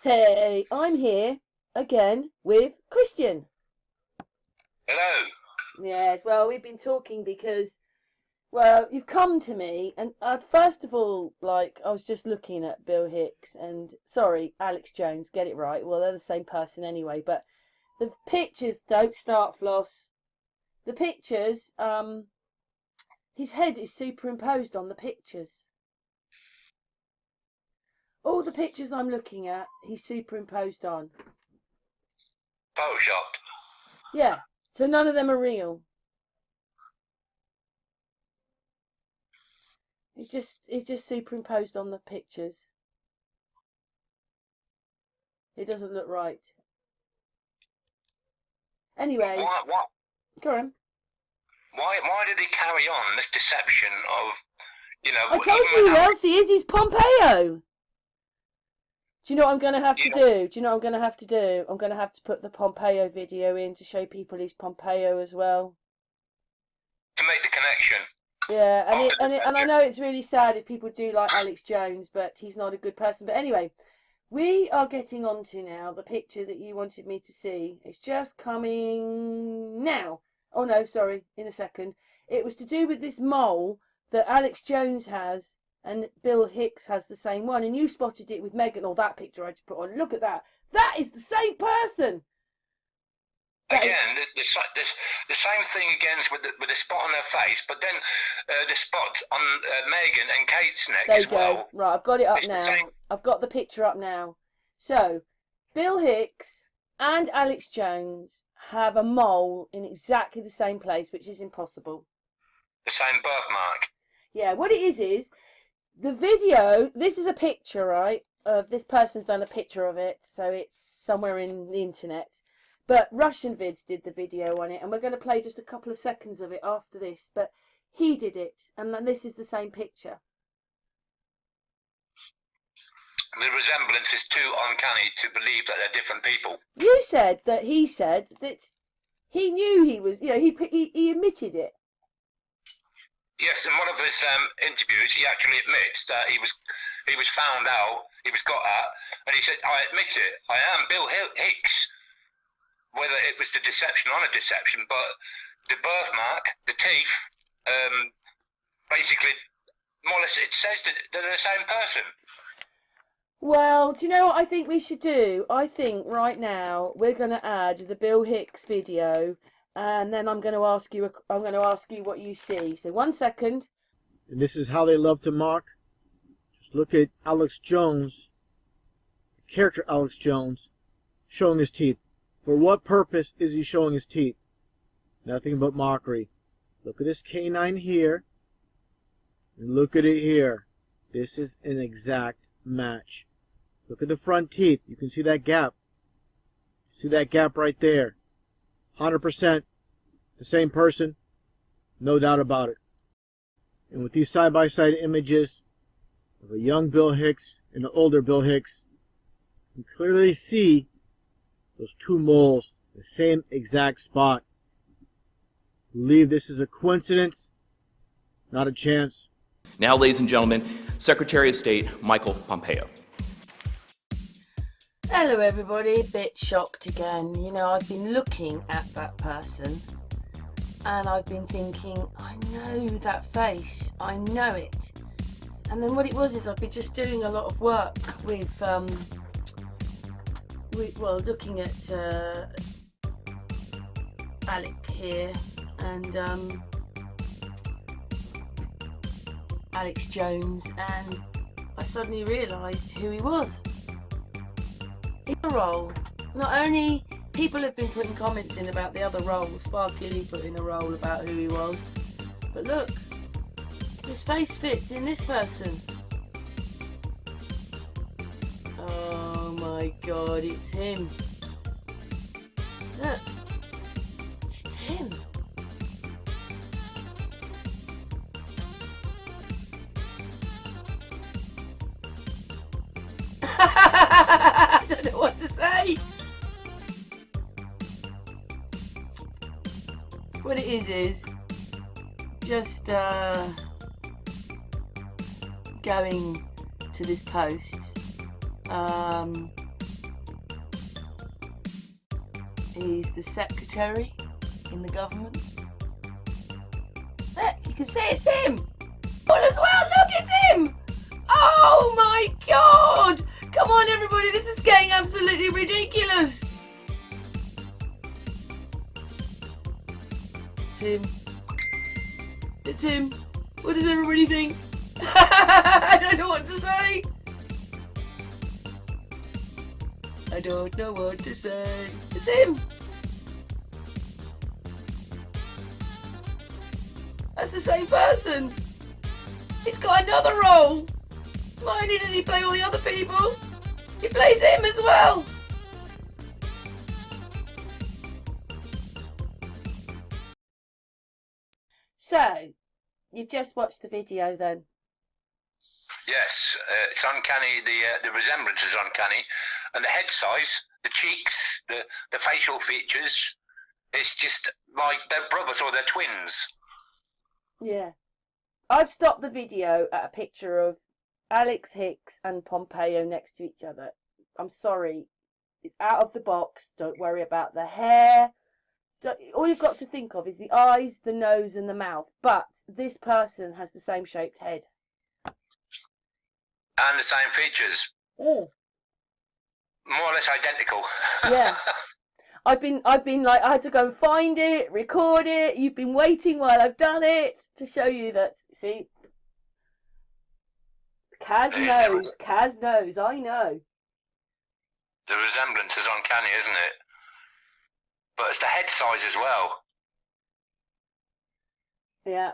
Hey, I'm here again with Christian. Hello. Yes, well, we've been talking because, well, you've come to me, and first of all, I was just looking at Bill Hicks and, sorry, Alex Jones, get it right. Well, they're the same person anyway, but the pictures don't start, Floss. The pictures, his head is superimposed on the pictures. All the pictures I'm looking at, he's superimposed on. Photoshopped. Yeah, so none of them are real. It's just superimposed on the pictures. It doesn't look right. Anyway, What? go on. Why did he carry on this deception of, I told even you with who Alex? else he is. He's Pompeo. Do you know what I'm going to have to You know, do? Do you know what I'm going to have to do? I'm going to have to put the Pompeo video in to show people he's Pompeo as well. to make the connection Yeah, of the and I deception. know it's really sad if people do like Alex Jones, but he's not a good person. But anyway, we are getting on to now the picture that you wanted me to see. It's just coming now. Oh no, sorry, in a second. It was to do with this mole that Alex Jones has and Bill Hicks has the same one. And you spotted it with Megan, or that picture I just put on. Look at that. That is the same person. That is, Again, the same thing again with the spot on her face, but then the spot on Megan and Kate's neck there you as go. well. Right, I've got it up It's the now. same. I've got the picture up now. So, Bill Hicks and Alex Jones have a mole in exactly the same place, which is impossible. The same birthmark. Yeah, what it is the video, this is a picture, right? Of this person's done a picture of it, so it's somewhere in the internet. But Russian Vids did the video on it, and we're going to play just a couple of seconds of it after this. But he did it, and then this is the same picture. The resemblance is too uncanny to believe that they're different people. You said that he said that he knew he was, he admitted it. Yes, in one of his interviews, he actually admits that he was found out, he was got at, and he said, "I admit it, I am Bill Hicks." Whether it was the deception or not a deception, but the birthmark, the teeth, basically, more or less, it says that they're the same person. Well, do you know what I think we should do? I think right now we're going to add the Bill Hicks video, and then I'm going to ask you. I'm going to ask you what you see. So 1 second. And this is how they love to mock. Just look at Alex Jones, the character Alex Jones, showing his teeth. For what purpose is he showing his teeth? Nothing but mockery. Look at this canine here, and look at it here. This is an exact match. Look at the front teeth. You can see that gap. See that gap right there. 100% the same person. No doubt about it. And with these side-by-side images of a young Bill Hicks and an older Bill Hicks, you clearly see those two moles, the same exact spot. Believe this is a coincidence, not a chance. Now, ladies and gentlemen, Secretary of State Michael Pompeo. Hello, everybody. Bit shocked again. You know, I've been looking at that person, and I've been thinking, I know that face. I know it. And then what it was is I've been just doing a lot of work with looking at Alec here and Alex Jones, and I suddenly realised who he was. In a role. Not only people have been putting comments in about the other roles, Sparky put in a role about who he was, but look, his face fits in this person. Oh my god, it's him. Look, it's him. I don't know what to say. What it is just going to this post. He's the secretary in the government. Look, you can see it's him. Well, as well, look, it's him. Oh my God! Come on, everybody, this is getting absolutely ridiculous. It's him. It's him. What does everybody think? I don't know what to say. I don't know what to say. It's him. That's the same person. He's got another role. Not only does he play all the other people, he plays him as well. So, you've just watched the video then? Yes, it's uncanny. The resemblance is uncanny, and the head size, the cheeks, the facial features, it's just like they're brothers or they're twins. Yeah. I've stopped the video at a picture of Alex Hicks and Pompeo next to each other. I'm sorry. Out of the box. Don't worry about the hair. All you've got to think of is the eyes, the nose, and the mouth. But this person has the same shaped head. And the same features. Oh. More or less identical. Yeah. I've been like, I had to go and find it, record it. You've been waiting while I've done it to show you that. See, Kaz knows, I know. The resemblance is uncanny, isn't it? But it's the head size as well. Yeah.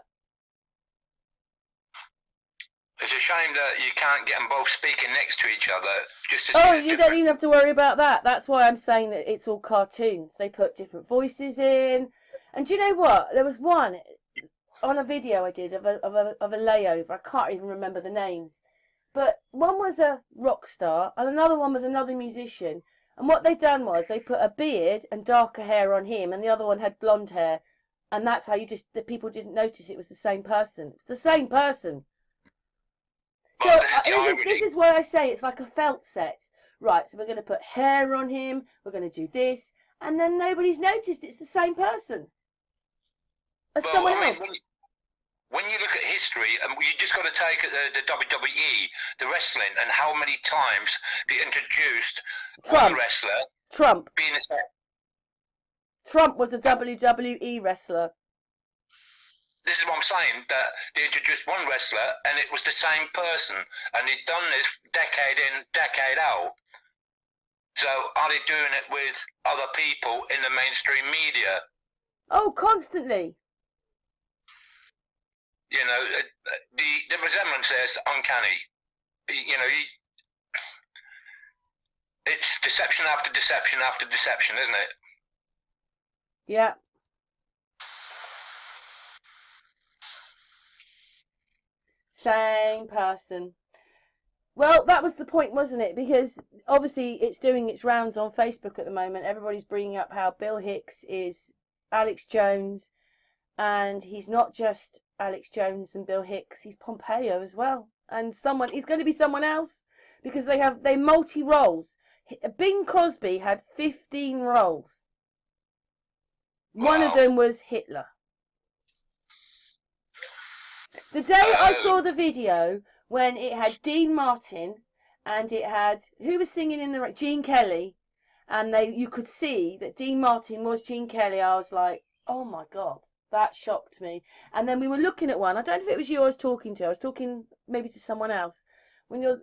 It's a shame that you can't get them both speaking next to each other. Just to see You don't even have to worry about that. That's why I'm saying that it's all cartoons. They put different voices in. And do you know what? There was one on a video I did of a layover. I can't even remember the names. But one was a rock star and another one was another musician. And what they done was they put a beard and darker hair on him and the other one had blonde hair. And that's how the people didn't notice it was the same person. It's the same person. So this is why I say it's like a felt set. Right, so we're going to put hair on him, we're going to do this, and then nobody's noticed it's the same person as someone else. When you look at history, you just got to take the WWE, the wrestling, and how many times they introduced one wrestler. Trump was a Yeah. WWE wrestler. This is what I'm saying, that they introduced one wrestler and it was the same person, and they'd done this decade in, decade out. So are they doing it with other people in the mainstream media? Oh, constantly. You know, the resemblance there is uncanny. You know, it's deception after deception after deception, isn't it? Yeah. Same person. Well, that was the point, wasn't it? Because obviously it's doing its rounds on Facebook at the moment. Everybody's bringing up how Bill Hicks is Alex Jones, and he's not just Alex Jones and Bill Hicks, he's Pompeo as well. And he's going to be someone else because they multi roles. Bing Crosby had 15 roles. One of them was Hitler. The day I saw the video when it had Dean Martin and it had, who was singing in the, Gene Kelly, and you could see that Dean Martin was Gene Kelly, I was like, oh my God, that shocked me. And then we were looking at one, I don't know if it was you I was talking to, I was talking maybe to someone else, when you're,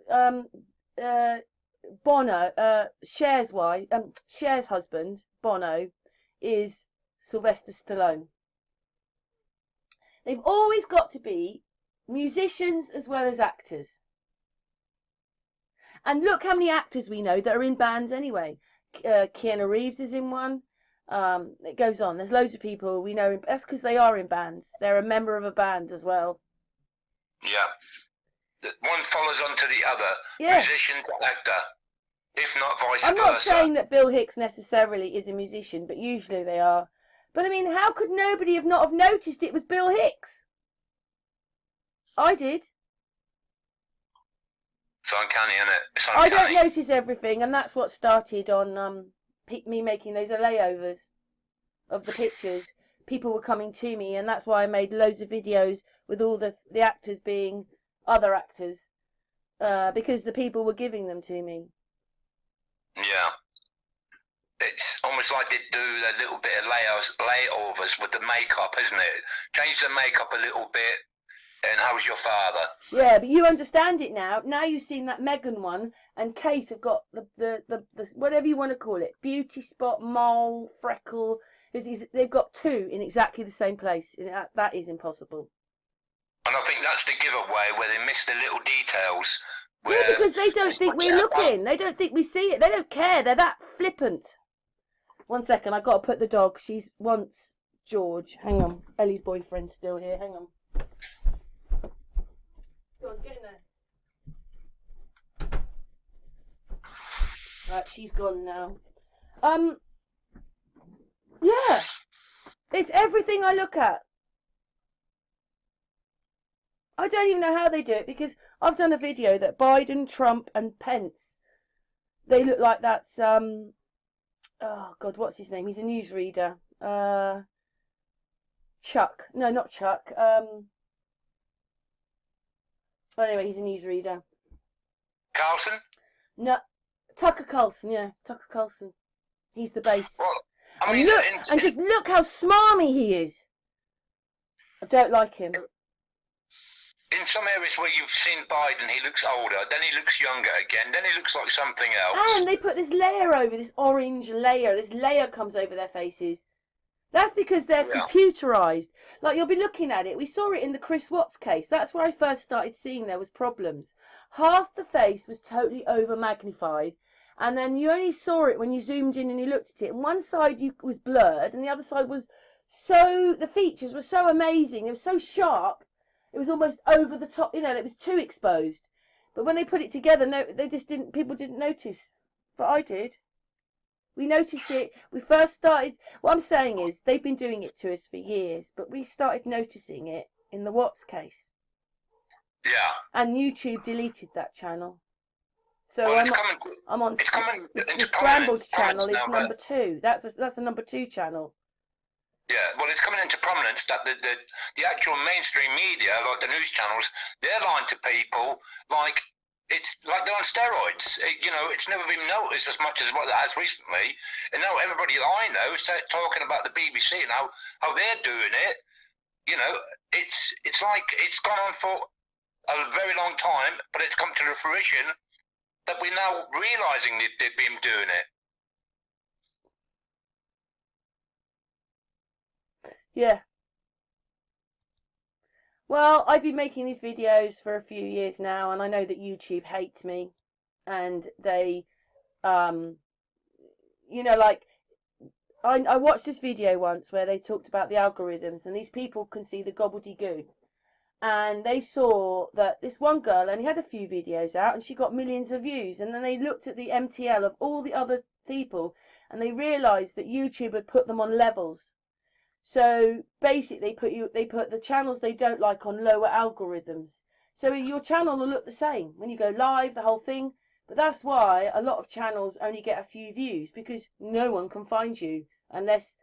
Bono, Cher's husband, Bono, is Sylvester Stallone. They've always got to be musicians as well as actors. And look how many actors we know that are in bands anyway. Keanu Reeves is in one. It goes on. There's loads of people we know. That's because they are in bands. They're a member of a band as well. Yeah. One follows on to the other. Yeah. Musician to actor. If not vice versa. I'm not saying that Bill Hicks necessarily is a musician, but usually they are. But I mean, how could nobody have noticed it was Bill Hicks? I did. It's uncanny, isn't it? It's uncanny. I don't notice everything, and that's what started on me making those layovers of the pictures, people were coming to me, and that's why I made loads of videos with all the actors being other actors, because the people were giving them to me. Yeah. It's almost like they do a little bit of layovers with the makeup, isn't it? Change the makeup a little bit, and how's your father? Yeah, but you understand it now. Now you've seen that Meghan one, and Kate have got the whatever you want to call it, beauty spot, mole, freckle. They've got two in exactly the same place. That is impossible. And I think that's the giveaway where they miss the little details. Yeah, because they don't think we're looking. They don't think we see it. They don't care. They're that flippant. 1 second, I've got to put the dog. She wants George. Hang on. Ellie's boyfriend's still here. Hang on. Go on, get in there. Right, she's gone now. Yeah. It's everything I look at. I don't even know how they do it, because I've done a video that Biden, Trump and Pence, they look like that's oh God, what's his name? He's a newsreader. Chuck. No, not Chuck. Anyway, he's a newsreader. Carlson? No, Tucker Carlson. Yeah, Tucker Carlson. He's the base. Well, I mean, and look, and just look how smarmy he is. I don't like him. In some areas where you've seen Biden, he looks older, then he looks younger again, then he looks like something else. And they put this layer over, this orange layer. This layer comes over their faces. That's because they're computerized. Like, you'll be looking at it. We saw it in the Chris Watts case. That's where I first started seeing there was problems. Half the face was totally over magnified, and then you only saw it when you zoomed in and you looked at it. And one side was blurred, and the other side was the features were so amazing. It was so sharp. It was almost over the top, you know, it was too exposed. But when they put it together, no, people didn't notice. But I did. We noticed it. We first started, what I'm saying is, they've been doing it to us for years, but we started noticing it in the Watts case. Yeah. And YouTube deleted that channel. So well, I'm on the Unscrambled Channel is number 2. That's a number 2 channel. Yeah, well, it's coming into prominence that the actual mainstream media, like the news channels, they're lying to people like it's like they're on steroids. It's never been noticed as much as what it has recently. And now everybody that I know is talking about the BBC and how they're doing it. It's like it's gone on for a very long time, but it's come to the fruition that we're now realising they've been doing it. Yeah. Well, I've been making these videos for a few years now, and I know that YouTube hates me, and they, I watched this video once where they talked about the algorithms, and these people can see the gobbledygook, and they saw that this one girl only had a few videos out, and she got millions of views, and then they looked at the MTL of all the other people, and they realised that YouTube had put them on levels. So basically, they put the channels they don't like on lower algorithms. So your channel will look the same when you go live, the whole thing. But that's why a lot of channels only get a few views, because no one can find you unless,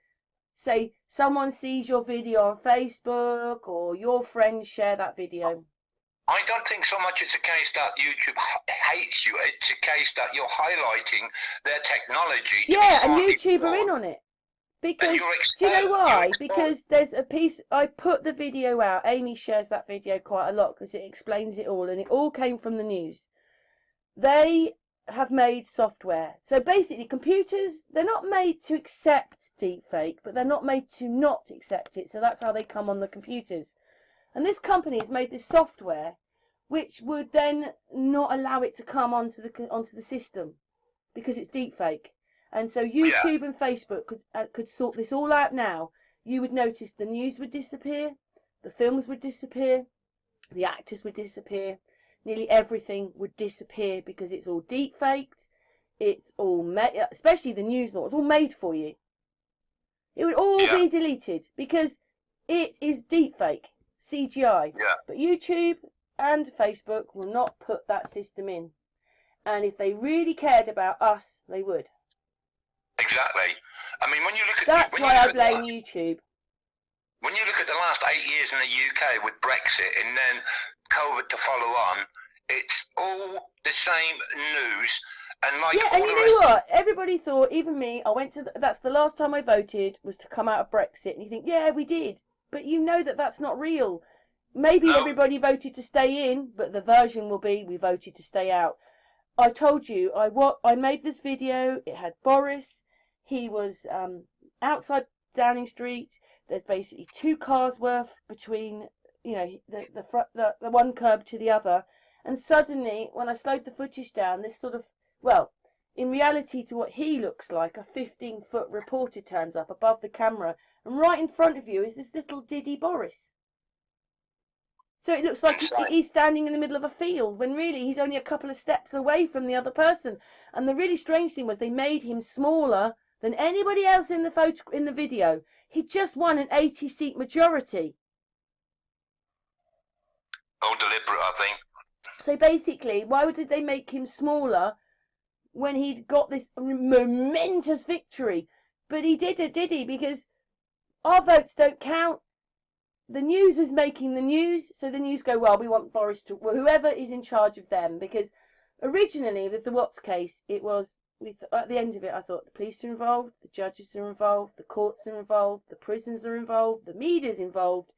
say, someone sees your video on Facebook or your friends share that video. I don't think so much it's a case that YouTube hates you. It's a case that you're highlighting their technology. Yeah, and YouTube are in on it. Because, do you know why? Because there's a piece, I put the video out, Amy shares that video quite a lot because it explains it all, and it all came from the news. They have made software. So basically, computers, they're not made to accept deepfake, but they're not made to not accept it, so that's how they come on the computers. And this company has made this software, which would then not allow it to come onto the system, because it's deepfake. And so YouTube and Facebook could sort this all out now. You would notice the news would disappear, the films would disappear, the actors would disappear, nearly everything would disappear because it's all deep-faked. It's all especially the news law. It's all made for you. It would all be deleted because it is deep-fake, CGI. Yeah. But YouTube and Facebook will not put that system in. And if they really cared about us, they would. Exactly. I mean, when you look at That's why I blame YouTube. When you look at the last 8 years in the UK with Brexit and then COVID to follow on, it's all the same news. And like yeah, and you know what? Everybody thought, even me, I went to. That's the last time I voted was to come out of Brexit, and you think, yeah, we did, but you know that that's not real. Maybe everybody voted to stay in, but the version will be we voted to stay out. I told you, I made this video. It had Boris. He was outside Downing Street. There's basically 2 cars worth between, the one curb to the other. And suddenly, when I slowed the footage down, this sort of, well, in reality to what he looks like, a 15-foot reporter turns up above the camera, and right in front of you is this little Diddy Boris. So it looks like he's standing in the middle of a field, when really he's only a couple of steps away from the other person. And the really strange thing was they made him smaller than anybody else in the video. He just won an 80-seat majority. All deliberate, I think. So basically, why did they make him smaller when he'd got this momentous victory? But he did it, did he? Because our votes don't count. The news is making the news, so the news go, well, we want Boris to, well, whoever is in charge of them. Because originally, with the Watts case, it was, at the end of it, I thought the police are involved, the judges are involved, the courts are involved, the prisons are involved, the media's involved,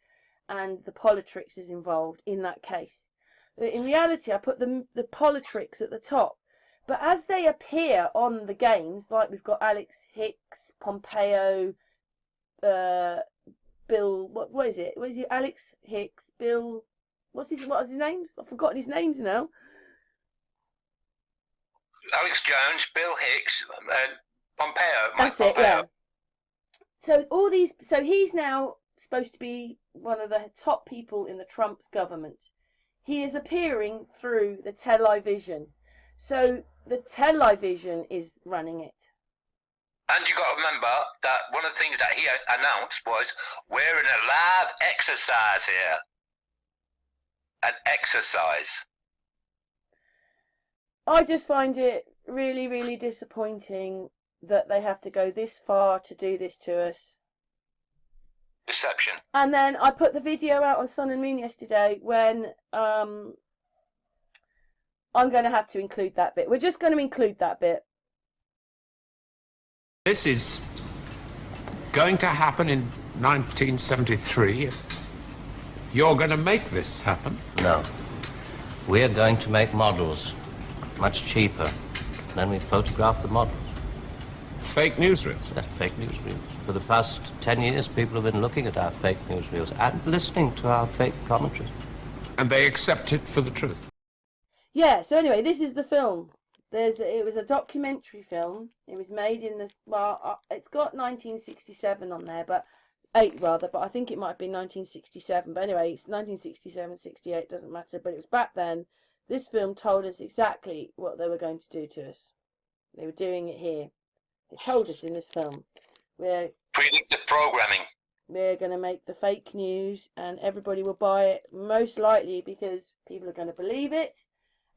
and the politics is involved in that case. In reality, I put the politics at the top. But as they appear on the games, like we've got Hicks, Pompeo, Bill, what is it? What is it? Alex Hicks, Bill, what is his names? I've forgotten his names now. Alex Jones, Bill Hicks, Pompeo. That's Pompeo. it, yeah. So all these, so he's now supposed to be one of the top people in the Trump's government. He is appearing through the television. So the television is running it. And you got to remember that one of the things that he announced was, we're in a live exercise here. An exercise. I just find it really, really disappointing that they have to go this far to do this to us. Deception. And then I put the video out on Sun and Moon yesterday when I'm going to have to include that bit. We're just going to include that bit. This is going to happen in 1973. You're going to make this happen? No. We're going to make models, much cheaper. Then we photograph the models. Fake newsreels? That's fake newsreels. For the past 10 years, people have been looking at our fake newsreels and listening to our fake commentary. And they accept it for the truth? Yeah, so anyway, this is the film. It was a documentary film. It was made in this, well, it's got 1967 on there, but I think it might have been 1967. But anyway, it's 1967, 68, doesn't matter. But it was back then. This film told us exactly what they were going to do to us. They were doing it here. They told us in this film. Predictive programming. We're going to make the fake news and everybody will buy it, most likely because people are going to believe it.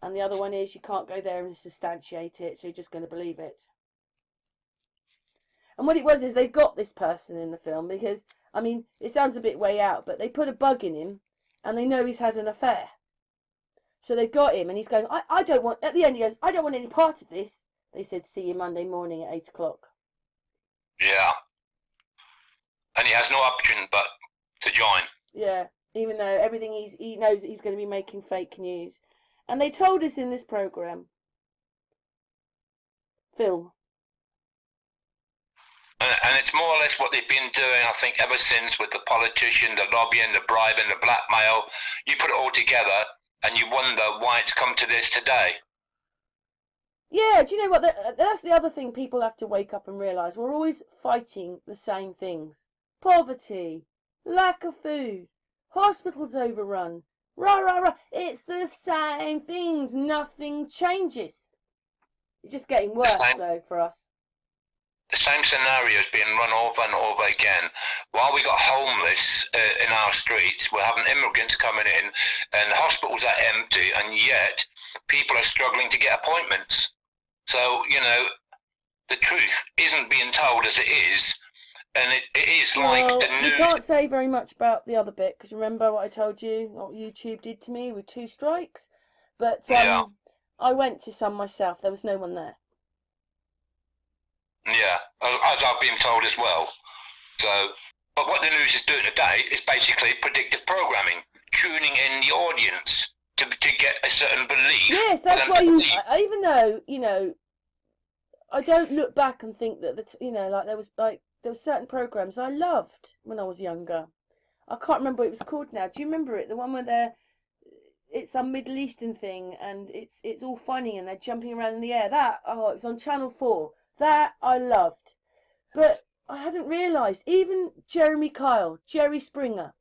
And the other one is you can't go there and substantiate it, so you're just going to believe it. And what it was is they've got this person in the film because, I mean, it sounds a bit way out, but they put a bug in him and they know he's had an affair. So they've got him and he's going, I don't want, at the end he goes, I don't want any part of this. They said, see you Monday morning at 8 o'clock. Yeah. And he has no option but to join. Yeah, even though everything he knows that he's going to be making fake news. And they told us in this programme, film. And it's more or less what they've been doing, I think, ever since with the politician, the lobbying, the bribing, the blackmail. You put it all together and you wonder why it's come to this today. Yeah, do you know what? That's the other thing people have to wake up and realise. We're always fighting the same things. Poverty, lack of food, hospitals overrun. Rah, rah, rah. It's the same things. Nothing changes. It's just getting worse, though, for us. The same scenarios being run over and over again. While we got homeless in our streets, we're having immigrants coming in, and the hospitals are empty, and yet people are struggling to get appointments. So, you know, the truth isn't being told as it is, and it is like Well, the you news. can't say very much about the other bit, because remember what I told you, what YouTube did to me with 2 strikes? But Yeah. I went to some myself. There was no one there. Yeah, as I've been told as well. So, but what the news is doing today is basically predictive programming, tuning in the audience to get a certain belief. Yes, that's why even though, I don't look back and think that, there were certain programs I loved when I was younger. I can't remember what it was called now. Do you remember it? The one where it's some Middle Eastern thing and it's all funny and they're jumping around in the air. It was on Channel 4. That I loved. But I hadn't realised, even Jeremy Kyle, Jerry Springer,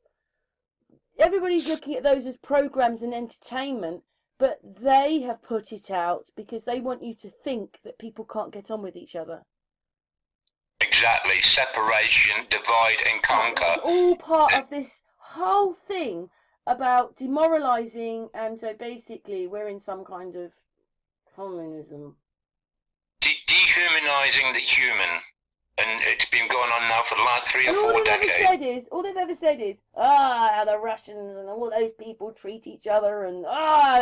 everybody's looking at those as programmes and entertainment, but they have put it out because they want you to think that people can't get on with each other. Exactly. Separation, divide and conquer. It's all part of this whole thing about demoralising, and so basically we're in some kind of communism. Dehumanising the human. And it's been going on now for the last 3 or 4 decades. All they've ever said is, how the Russians and all those people treat each other, and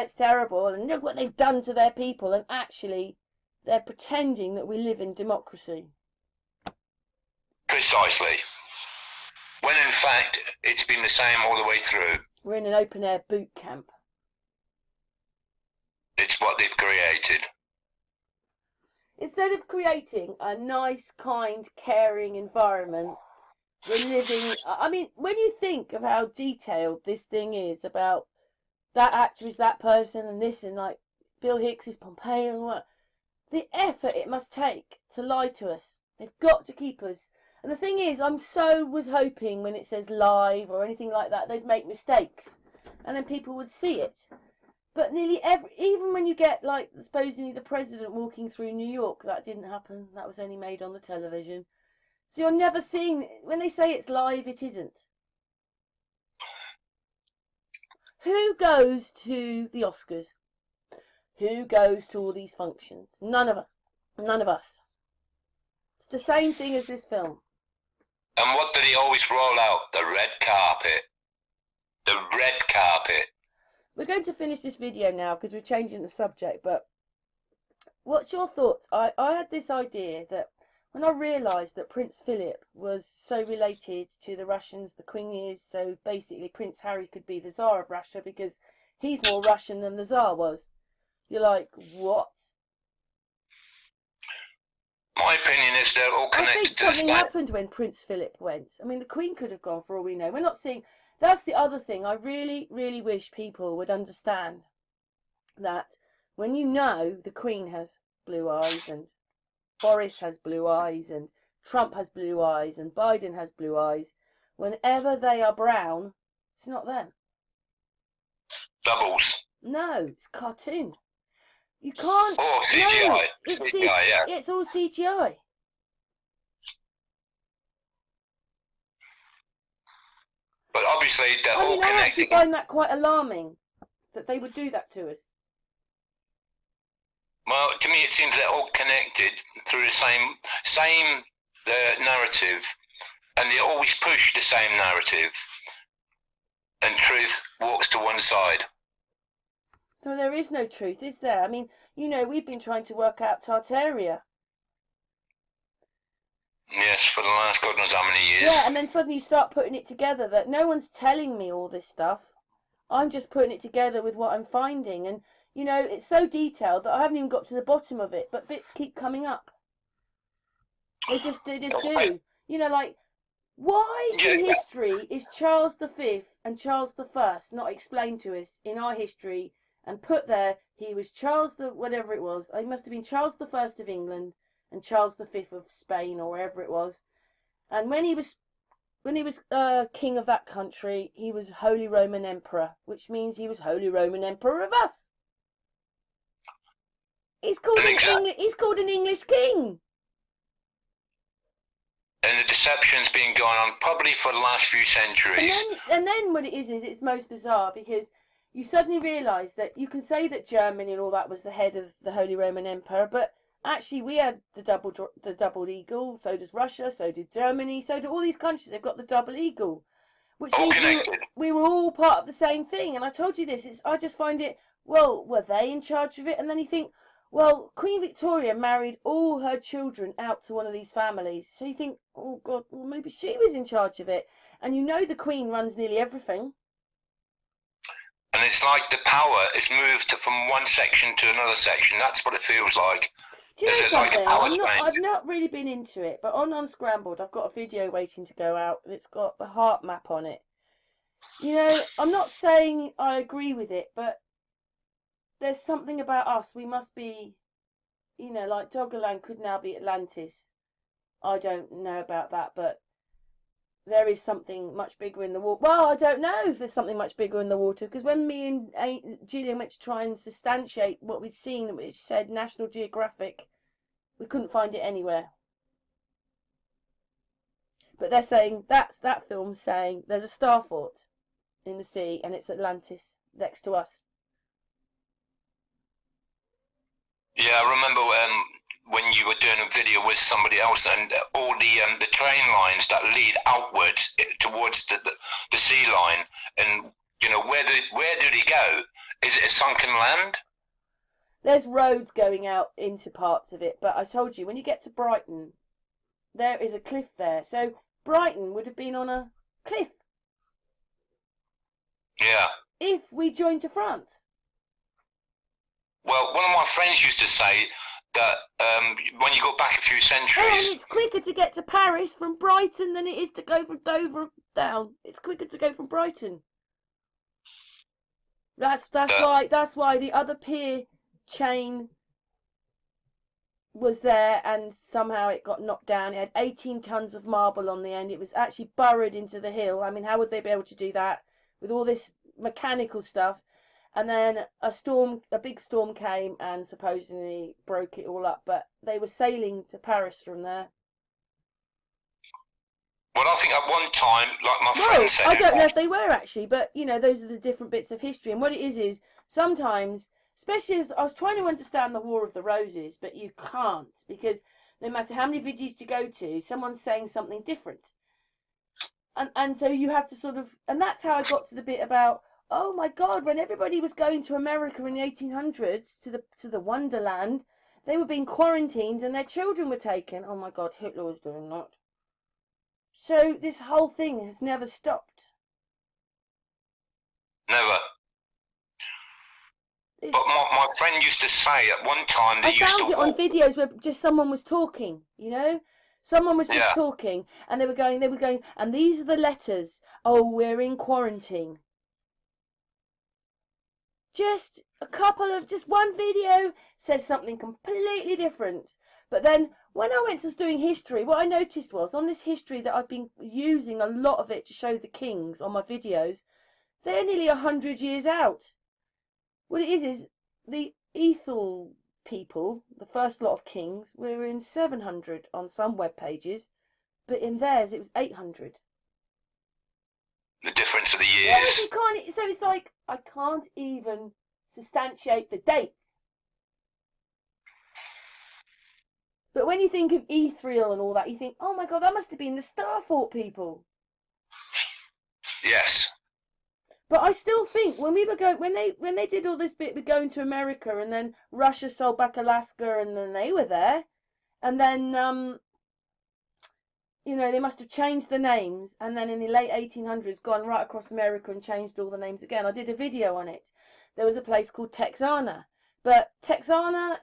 it's terrible, and look what they've done to their people, and actually they're pretending that we live in democracy. Precisely. When in fact it's been the same all the way through. We're in an open air boot camp. It's what they've created. Instead of creating a nice, kind, caring environment, we're living... I mean, when you think of how detailed this thing is about that actor is that person and this and like Bill Hicks is Pompeo and what, the effort it must take to lie to us. They've got to keep us. And the thing is, was hoping when it says live or anything like that, they'd make mistakes and then people would see it. But nearly even when you get, like, supposedly the president walking through New York, that didn't happen. That was only made on the television. So you're never seeing... When they say it's live, it isn't. Who goes to the Oscars? Who goes to all these functions? None of us. None of us. It's the same thing as this film. And what did he always roll out? The red carpet. The red carpet. We're going to finish this video now because we're changing the subject, but what's your thoughts? I had this idea that when I realised that Prince Philip was so related to the Russians, the Queen is, so basically Prince Harry could be the Tsar of Russia because he's more Russian than the Tsar was. You're like, what? My opinion is they're all connected. I think something happened when Prince Philip went. I mean, the Queen could have gone for all we know. We're not seeing... That's the other thing. I really, really wish people would understand that when you know the Queen has blue eyes and Boris has blue eyes and Trump has blue eyes and Biden has blue eyes, whenever they are brown, it's not them. Doubles. No, it's cartoon. You can't... Oh, CGI. No, it's CGI, yeah. It's all CGI. But obviously they're all connected. I actually find that quite alarming, that they would do that to us. Well, to me it seems they're all connected through the same narrative, and they always push the same narrative, and truth walks to one side. No, there is no truth, is there? I mean, we've been trying to work out Tartaria. Yes, for the last God knows how many years. Yeah, and then suddenly you start putting it together that no one's telling me all this stuff. I'm just putting it together with what I'm finding. And, it's so detailed that I haven't even got to the bottom of it, but bits keep coming up. They just do. Why in history is Charles V and Charles I not explained to us in our history and put there he was Charles whatever it was. He must have been Charles I of England and Charles V of Spain or wherever it was. And when he was king of that country, he was Holy Roman Emperor, which means he was Holy Roman Emperor of us. He's called an English king. And the deception's been going on probably for the last few centuries. And then what it is it's most bizarre because you suddenly realise that you can say that Germany and all that was the head of the Holy Roman Emperor, but Actually, we had the double eagle. So does Russia. So did Germany. So do all these countries. They've got the double eagle, which All means connected. we were all part of the same thing. And I told you this. I just find it. Well, were they in charge of it? And then you think, well, Queen Victoria married all her children out to one of these families. So you think, oh God, well maybe she was in charge of it. And you know the Queen runs nearly everything. And it's like the power is moved from one section to another section. That's what it feels like. Do you know Is it like a something? power I've change? not really been into it, but on Unscrambled, I've got a video waiting to go out, and it's got the heart map on it. You know, I'm not saying I agree with it, but there's something about us. We must be, you know, like Doggerland could now be Atlantis. I don't know about that, but there is something much bigger in the water. Well, I don't know if there's something much bigger in the water, because when me and Gillian went to try and substantiate what we'd seen, which said National Geographic, we couldn't find it anywhere. But they're saying that film's saying there's a star fort in the sea and it's Atlantis next to us. Yeah, I remember when you were doing a video with somebody else, and all the train lines that lead outwards towards the sea line, and you know where did he go? Is it a sunken land? There's roads going out into parts of it, but I told you when you get to Brighton, there is a cliff there. So Brighton would have been on a cliff. Yeah. If we joined to France. Well, one of my friends used to say that when you go back a few centuries... And it's quicker to get to Paris from Brighton than it is to go from Dover down. It's quicker to go from Brighton. That's why the other pier chain was there, and somehow it got knocked down. It had 18 tons of marble on the end. It was actually burrowed into the hill. I mean, how would they be able to do that with all this mechanical stuff? And then a big storm came and supposedly broke it all up. But they were sailing to Paris from there. Well, I think at one time, like my friend said... I don't know if they were actually, but, you know, those are the different bits of history. And what it is sometimes, especially as I was trying to understand the War of the Roses, but you can't, because no matter how many videos you go to, someone's saying something different. And so you have to sort of... And that's how I got to the bit about... Oh my God! When everybody was going to America in the 1800s to the Wonderland, they were being quarantined and their children were taken. Oh my God! Hitler was doing that. So this whole thing has never stopped. Never. But my friend used to say at one time they used to... I found it on videos where just someone was talking. You know, someone was just talking, and they were going, and these are the letters. Oh, we're in quarantine. Just one video says something completely different. But then when I went to doing history, what I noticed was on this history that I've been using a lot of it to show the kings on my videos, they're nearly 100 years out. What it is the Ethel people, the first lot of kings, were in 700 on some web pages, but in theirs it was 800. The difference of the years. Yes, you can't. So it's like I can't even substantiate the dates. But when you think of Ethereal and all that, you think, oh my God, that must have been the Starfort people. Yes. But I still think when we were going, when they did all this bit with going to America, and then Russia sold back Alaska, and then they were there, and then you know, they must have changed the names, and then in the late 1800s gone right across America and changed all the names again. I did a video on it. There was a place called Texana, but Texana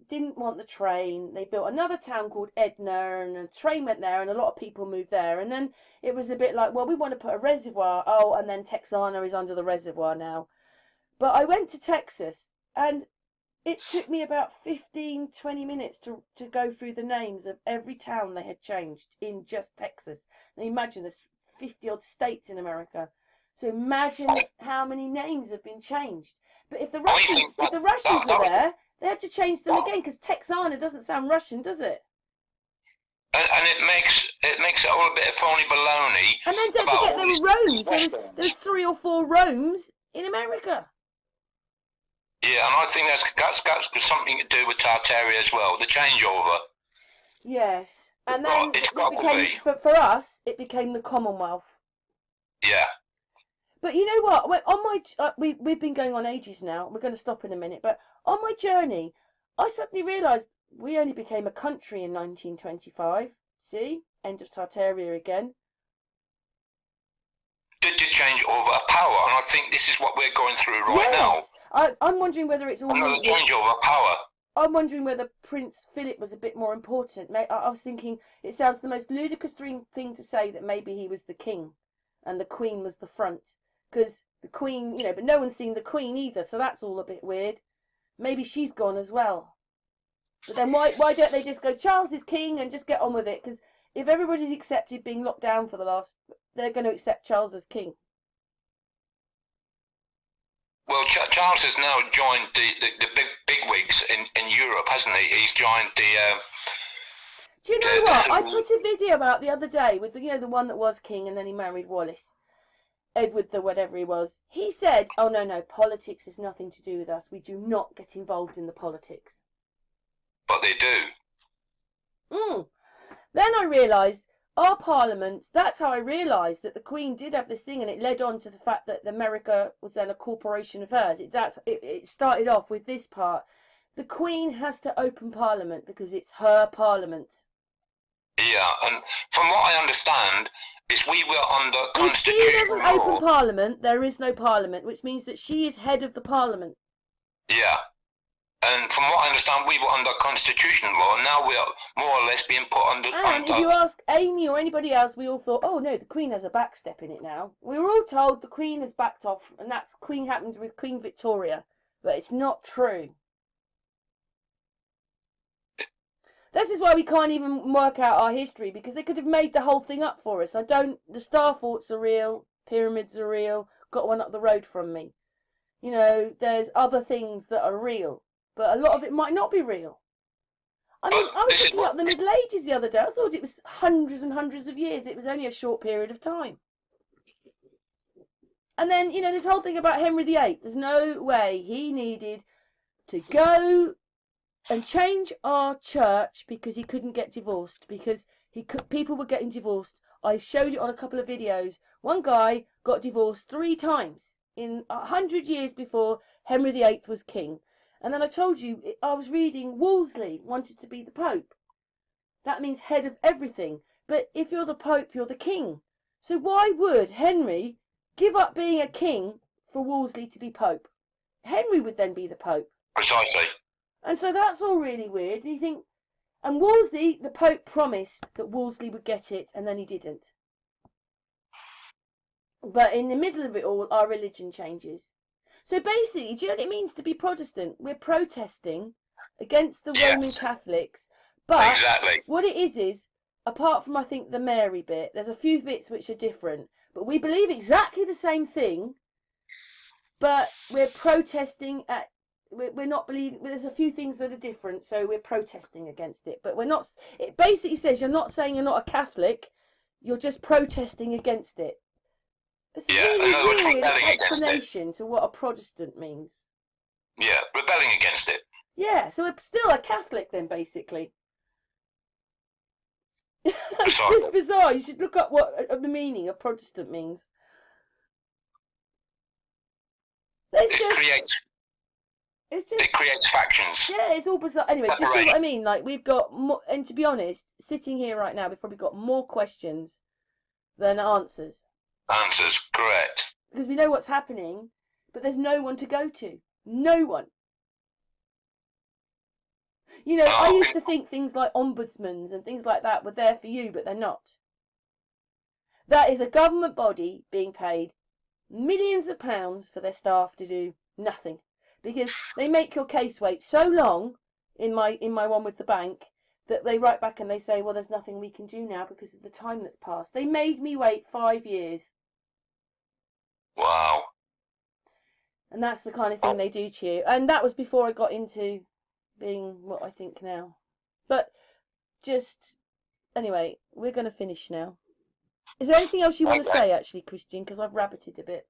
didn't want the train. They built another town called Edna, and a train went there, and a lot of people moved there. And then it was a bit like, well, we want to put a reservoir. Oh, and then Texana is under the reservoir now. But I went to Texas, and it took me about 15, 20 minutes to go through the names of every town they had changed in just Texas. And imagine there's 50-odd states in America. So imagine how many names have been changed. But if the Russians were there, they had to change them again, because Texana doesn't sound Russian, does it? And it makes it all a bit of phony baloney. And then don't forget there were Romes. There's 3 or 4 Romes in America. Yeah. Yeah, and I think that's got something to do with Tartaria as well. The changeover. Yes, and Well, then it's it got to became be. for us. It became the Commonwealth. Yeah. But you know what? On my we've been going on ages now. We're going to stop in a minute. But on my journey, I suddenly realised we only became a country in 1925. See, end of Tartaria again. Did change over a power, and I think this is what we're going through right Yes, I'm wondering whether it's all now. Another linked with. changeover of power. I'm wondering whether Prince Philip was a bit more important. I was thinking it sounds the most ludicrous thing to say that maybe he was the king and the Queen was the front. Because the Queen, but no one's seen the Queen either, so that's all a bit weird. Maybe she's gone as well. But then why don't they just go, Charles is king and just get on with it? Because if everybody's accepted being locked down for they're going to accept Charles as king. Well, Charles has now joined the big wigs in Europe, hasn't he? He's joined the. Do you know what? I put a video out the other day with the one that was king and then he married Wallis. Edward the whatever he was. He said, oh no, politics has nothing to do with us. We do not get involved in the politics. But they do. Then I realised our parliament, that's how I realised that the Queen did have this thing, and it led on to the fact that America was then a corporation of hers. It started off with this part. The Queen has to open parliament because it's her parliament. Yeah, and from what I understand, is we were under constitutional If she doesn't law. open parliament, there is no parliament, which means that she is head of the parliament. Yeah. And from what I understand, we were under constitutional law, and now we are more or less being put under. And if you ask Amy or anybody else, we all thought, oh no, the Queen has a backstep in it now. We were all told the Queen has backed off, and that's happened with Queen Victoria, but it's not true. This is why we can't even work out our history, because they could have made the whole thing up for us. The star forts are real, pyramids are real, got one up the road from me. There's other things that are real. But a lot of it might not be real. I mean, I was looking up the Middle Ages the other day. I thought it was hundreds and hundreds of years. It was only a short period of time. And then, this whole thing about Henry VIII. There's no way he needed to go and change our church because he couldn't get divorced. Because people were getting divorced. I showed it on a couple of videos. One guy got divorced 3 times in 100 years before Henry VIII was king. And then I told you, I was reading Wolsey wanted to be the Pope. That means head of everything. But if you're the Pope, you're the king. So why would Henry give up being a king for Wolsey to be Pope? Henry would then be the Pope. Precisely. And so that's all really weird. And you think, and Wolsey, the Pope promised that Wolsey would get it, and then he didn't. But in the middle of it all, our religion changes. So basically, do you know what it means to be Protestant? We're protesting against the Roman Catholics. But exactly. What it is, apart from, I think, the Mary bit, there's a few bits which are different. But we believe exactly the same thing, but we're protesting we're not believing, there's a few things that are different, so we're protesting against it. But we're not, it basically says you're not saying you're not a Catholic, you're just protesting against it. It's really weird explanation to what a Protestant means. Yeah, rebelling against it. Yeah, so we're still a Catholic then, basically. It's just bizarre. You should look up what the meaning of Protestant means. It creates factions. Yeah, it's all bizarre. Anyway, do you see what I mean? Like, we've got more, and to be honest, sitting here right now, we've probably got more questions than answers. Answers, correct. Because we know what's happening, but there's no one to go to. No one. I used to think things like ombudsmans and things like that were there for you, but they're not. That is a government body being paid millions of pounds for their staff to do nothing. Because they make your case wait so long, in my one with the bank, that they write back and they say, well, there's nothing we can do now because of the time that's passed. They made me wait 5 years. Wow. And that's the kind of thing they do to you. And that was before I got into being what I think now. But anyway, we're going to finish now. Is there anything else you want to say, actually, Christian? Because I've rabbited a bit.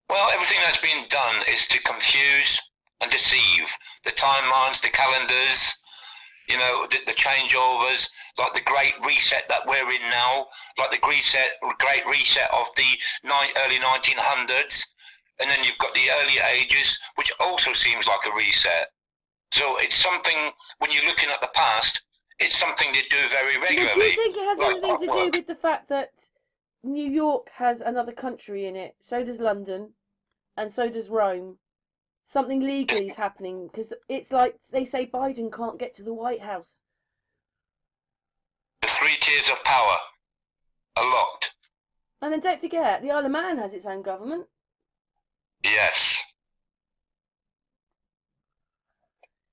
Well, everything that's been done is to confuse and deceive. The timelines, the calendars, you know, the changeovers, like the Great Reset that we're in now, like the Great Reset of the early 1900s, and then you've got the early ages, which also seems like a reset. So it's something, when you're looking at the past, it's something they do very regularly. But do you think it has like anything to do clockwork. with the fact that New York has another country in it? So does London, and so does Rome. Something legally is happening, because it's like they say Biden can't get to the White House. The 3 tiers of power are locked. And then don't forget, the Isle of Man has its own government. Yes.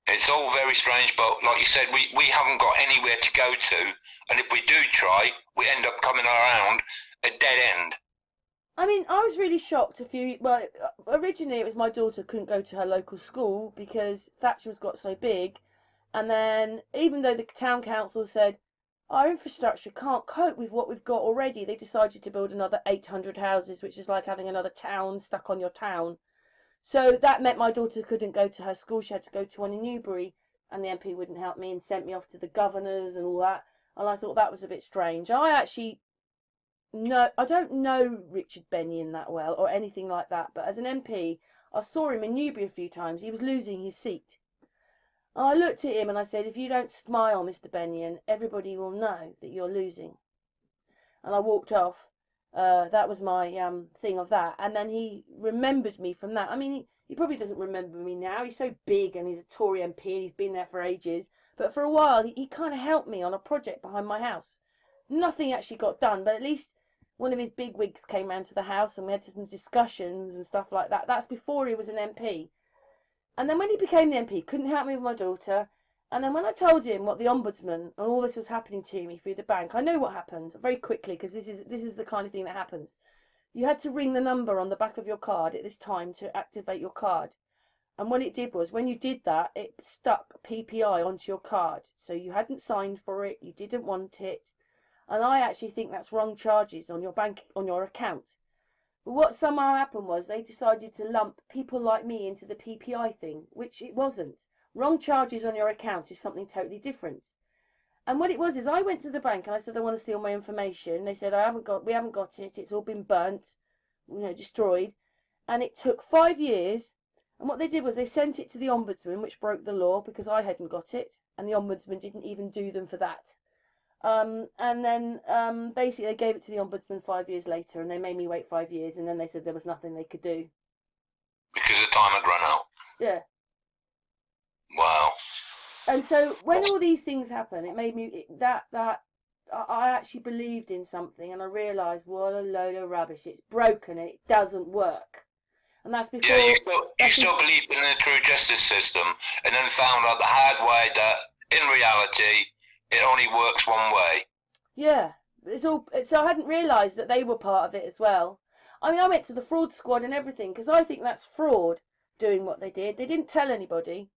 It's all very strange, but like you said, we haven't got anywhere to go to, and if we do try, we end up coming around a dead end. I mean, I was really shocked well, originally it was my daughter couldn't go to her local school because Thatcher's got so big, and then even though the town council said our infrastructure can't cope with what we've got already, they decided to build another 800 houses, which is like having another town stuck on your town. So that meant my daughter couldn't go to her school. She had to go to one in Newbury, and the MP wouldn't help me and sent me off to the governors and all that. And I thought that was a bit strange. I don't know Richard Benyon that well or anything like that, but as an MP, I saw him in Newbury a few times. He was losing his seat. And I looked at him and I said, if you don't smile, Mr. Benyon, everybody will know that you're losing. And I walked off. That was my thing of that. And then he remembered me from that. I mean, he probably doesn't remember me now. He's so big and he's a Tory MP and he's been there for ages. But for a while, he kind of helped me on a project behind my house. Nothing actually got done, but at least one of his big wigs came round to the house and we had some discussions and stuff like that. That's before he was an MP. And then when he became the MP, couldn't help me with my daughter. And then when I told him what the ombudsman and all this was happening to me through the bank, I know what happened very quickly, because this is the kind of thing that happens. You had to ring the number on the back of your card at this time to activate your card. And what it did was, when you did that, it stuck PPI onto your card. So you hadn't signed for it, you didn't want it. And I actually think that's wrong charges on your bank, on your account. But what somehow happened was they decided to lump people like me into the PPI thing, which it wasn't. Wrong charges on your account is something totally different. And what it was is I went to the bank and I said I want to steal my information. They said we haven't got it. It's all been burnt, destroyed. And it took 5 years. And what they did was they sent it to the ombudsman, which broke the law because I hadn't got it, and the ombudsman didn't even do them for that. And then basically they gave it to the ombudsman 5 years later, and they made me wait 5 years, and then they said there was nothing they could do because the time had run out. Yeah. Wow. And so when all these things happen, it made me I actually believed in something, and I realised what a load of rubbish. It's broken and it doesn't work. And that's before. Yeah, you still believed in the true justice system, and then found out the hard way that in reality it only works one way. Yeah, so I hadn't realised that they were part of it as well. I mean, I went to the fraud squad and everything because I think that's fraud doing what they did. They didn't tell anybody.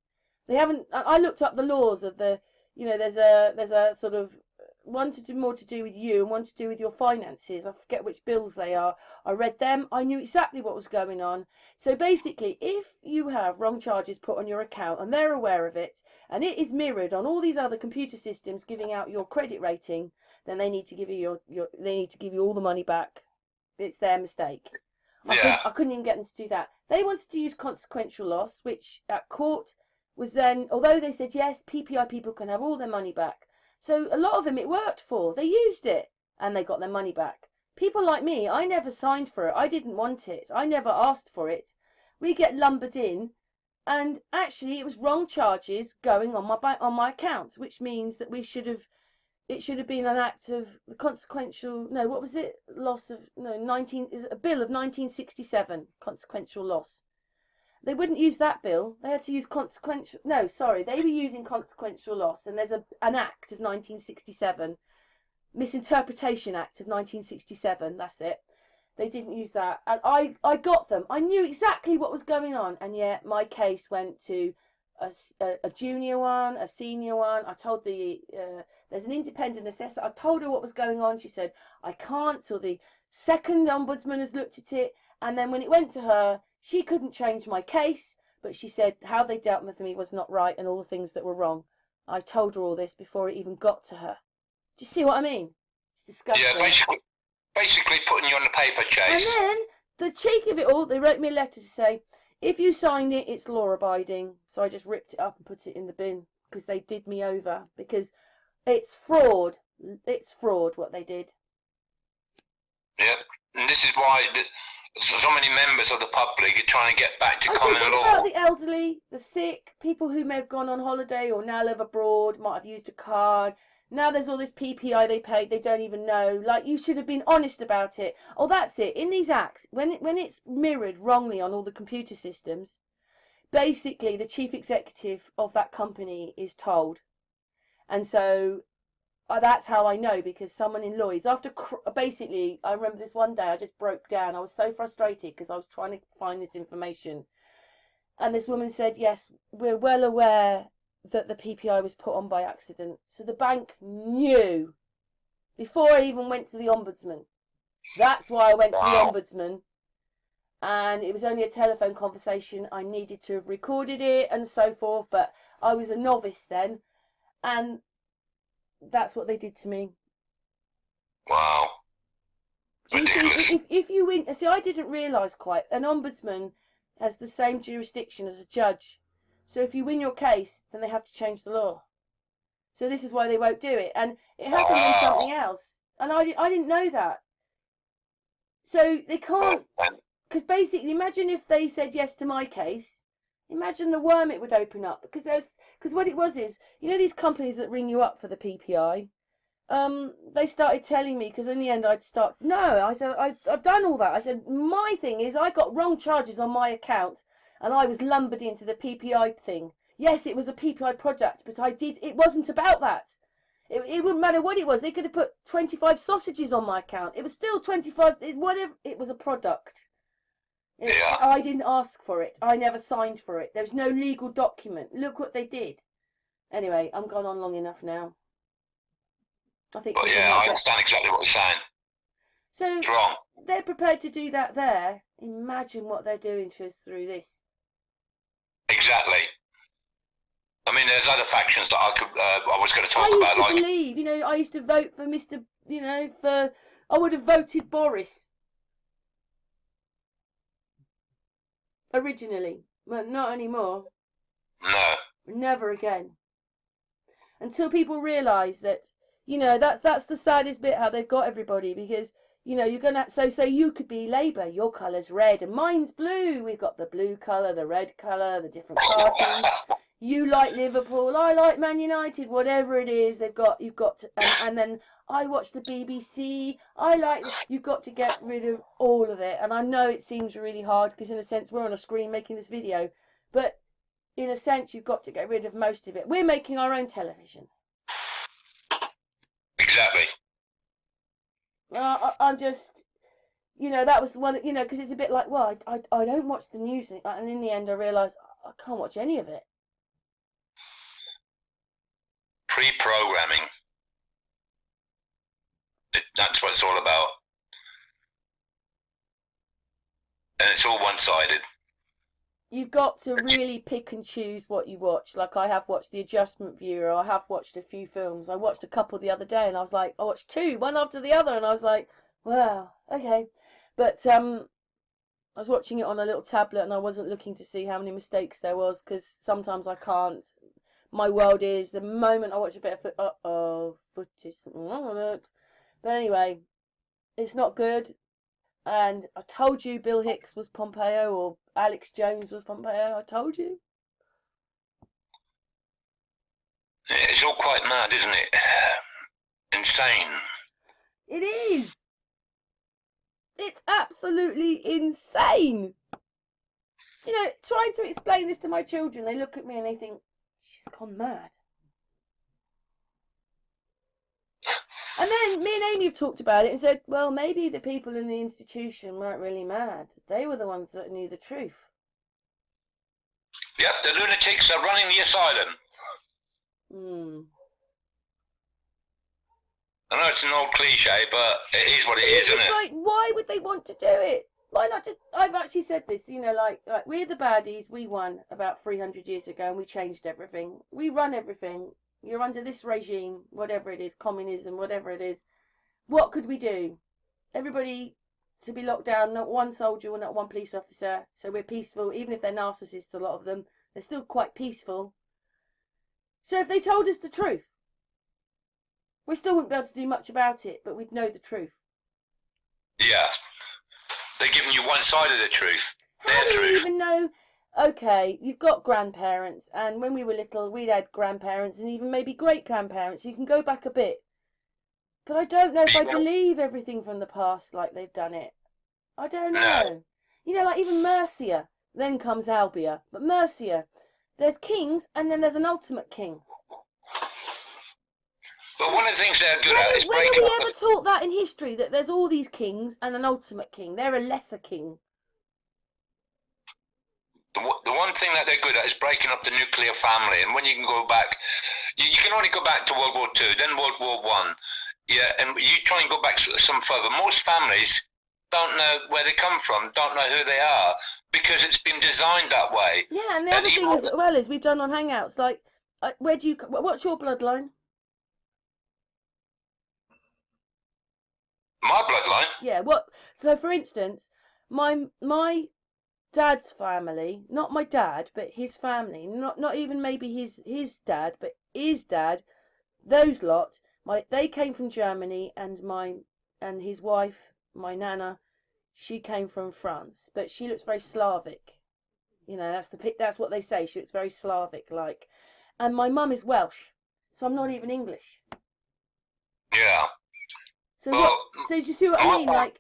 They haven't. I looked up the laws of the. There's a sort of one more to do with you and one to do with your finances. I forget which bills they are. I read them. I knew exactly what was going on. So basically, if you have wrong charges put on your account and they're aware of it, and it is mirrored on all these other computer systems giving out your credit rating, then they need to give you they need to give you all the money back. It's their mistake. I couldn't even get them to do that. They wanted to use consequential loss, which at court was then, although they said yes, PPI people can have all their money back. So a lot of them it worked for. They used it and they got their money back. People like me, I never signed for it. I didn't want it. I never asked for it. We get lumbered in, and actually it was wrong charges going on my account, which means that it should have been an act of the consequential. No, what was it? Loss of a bill of 1967 consequential loss. They wouldn't use that bill. They had to use consequential. No, sorry, they were using consequential loss, and there's an act of 1967, Misinterpretation Act of 1967. That's it. They didn't use that, and I got them. I knew exactly what was going on, and yet my case went to a junior one, a senior one. I told there's an independent assessor. I told her what was going on. She said I can't till the second ombudsman has looked at it, And then when it went to her, she couldn't change my case, but she said how they dealt with me was not right and all the things that were wrong. I told her all this before it even got to her. Do you see what I mean? It's disgusting. Yeah, basically putting you on the paper chase. And then, the cheek of it all, they wrote me a letter to say, if you signed it, it's law-abiding. So I just ripped it up and put it in the bin, because they did me over. Because it's fraud. It's fraud, what they did. Yeah, and this is why so many members of the public are trying to get back to common law. What about the elderly, the sick, people who may have gone on holiday or now live abroad, might have used a card. Now there's all this PPI they paid, they don't even know. Like, you should have been honest about it. Oh, that's it. In these acts, when it's mirrored wrongly on all the computer systems, basically the chief executive of that company is told. And so that's how I know, because someone in Lloyd's, basically, I remember this one day, I just broke down. I was so frustrated because I was trying to find this information. And this woman said, yes, we're well aware that the PPI was put on by accident. So the bank knew before I even went to the ombudsman. That's why I went to the ombudsman. And it was only a telephone conversation. I needed to have recorded it and so forth. But I was a novice then. And that's what they did to me. Wow. Ridiculous. If you win, see, I didn't realise quite. An ombudsman has the same jurisdiction as a judge. So if you win your case, then they have to change the law. So this is why they won't do it. And it happened on something else. And I didn't know that. So they can't, because basically, imagine if they said yes to my case. Imagine the worm it would open up. Because what it was is, you know these companies that ring you up for the PPI? They started telling me, because in the end I said, I've done all that. I said, my thing is I got wrong charges on my account and I was lumbered into the PPI thing. Yes, it was a PPI project, but it wasn't about that. It wouldn't matter what it was. They could have put 25 sausages on my account. It was still 25, whatever. It was a product. I didn't ask for it. I never signed for it. There's no legal document. Look what they did. Anyway, I'm gone on long enough now. I think. But yeah, I understand exactly what you're saying. So it's wrong. They're prepared to do that there. Imagine what they're doing to us through this. Exactly. I mean, there's other factions that I was going to talk about. I used to believe, I used to vote for Mr. I would have voted Boris. Originally, but not anymore. No. Never again. Until people realise that, that's the saddest bit, how they've got everybody, because, you're going to, so you could be Labour, your colour's red and mine's blue. We've got the blue colour, the red colour, the different parties. You like Liverpool, I like Man United, whatever it is, you've got to, and then I watch the BBC, you've got to get rid of all of it. And I know it seems really hard, because in a sense we're on a screen making this video, but in a sense you've got to get rid of most of it. We're making our own television. Exactly. I'm just, that was the one, because it's a bit like, well, I don't watch the news, and in the end I realised I can't watch any of it. Pre-programming. That's what it's all about. And it's all one-sided. You've got to really pick and choose what you watch. Like, I have watched The Adjustment Bureau. I have watched a few films. I watched a couple the other day, and I was like, I watched two, one after the other, and I was like, wow, okay. But I was watching it on a little tablet, and I wasn't looking to see how many mistakes there was, because sometimes I can't. My world is, the moment I watch a bit of footage, something wrong with it. But anyway, it's not good. And I told you Bill Hicks was Pompeo, or Alex Jones was Pompeo. I told you. It's all quite mad, isn't it? Insane. It is. It's absolutely insane. Trying to explain this to my children, they look at me and they think, she's gone mad. And then me and Amy have talked about it and said, well, maybe the people in the institution weren't really mad. They were the ones that knew the truth. Yep, the lunatics are running the asylum. I know it's an old cliche, but it is what it is, isn't it? Like, why would they want to do it? Why not just? I've actually said this. You know, like we're the baddies. We won about 300 years ago, and we changed everything. We run everything. You're under this regime, whatever it is, communism, whatever it is. What could we do? Everybody to be locked down, not one soldier or not one police officer. So we're peaceful, even if they're narcissists, a lot of them. They're still quite peaceful. So if they told us the truth, we still wouldn't be able to do much about it, but we'd know the truth. Yeah. They're giving you one side of the truth. How do you even know? Okay, you've got grandparents, and when we were little, we'd had grandparents and even maybe great-grandparents. You can go back a bit. But I don't know if I believe everything from the past like they've done it. I don't know. No. You know, like even Mercia, then comes Albia. But Mercia, there's kings and then there's an ultimate king. But one of the things they're good at is when have we ever taught that in history, that there's all these kings and an ultimate king? They're a lesser king. The one thing that they're good at is breaking up the nuclear family. And when you can go back, you can only go back to World War II, then World War One. Yeah, and you try and go back some further. Most families don't know where they come from, don't know who they are, because it's been designed that way. Yeah, and the other thing as well is we've done on Hangouts, like, what's your bloodline? My bloodline? Yeah, so for instance, my dad's family, not my dad, but his family, not even maybe his dad, but his dad, those lot, they came from Germany, and his wife, my nana, she came from France, but she looks very Slavic. You know, that's what they say. She looks very Slavic like, and my mum is Welsh, so I'm not even English. Yeah. So so you see what I mean? Like,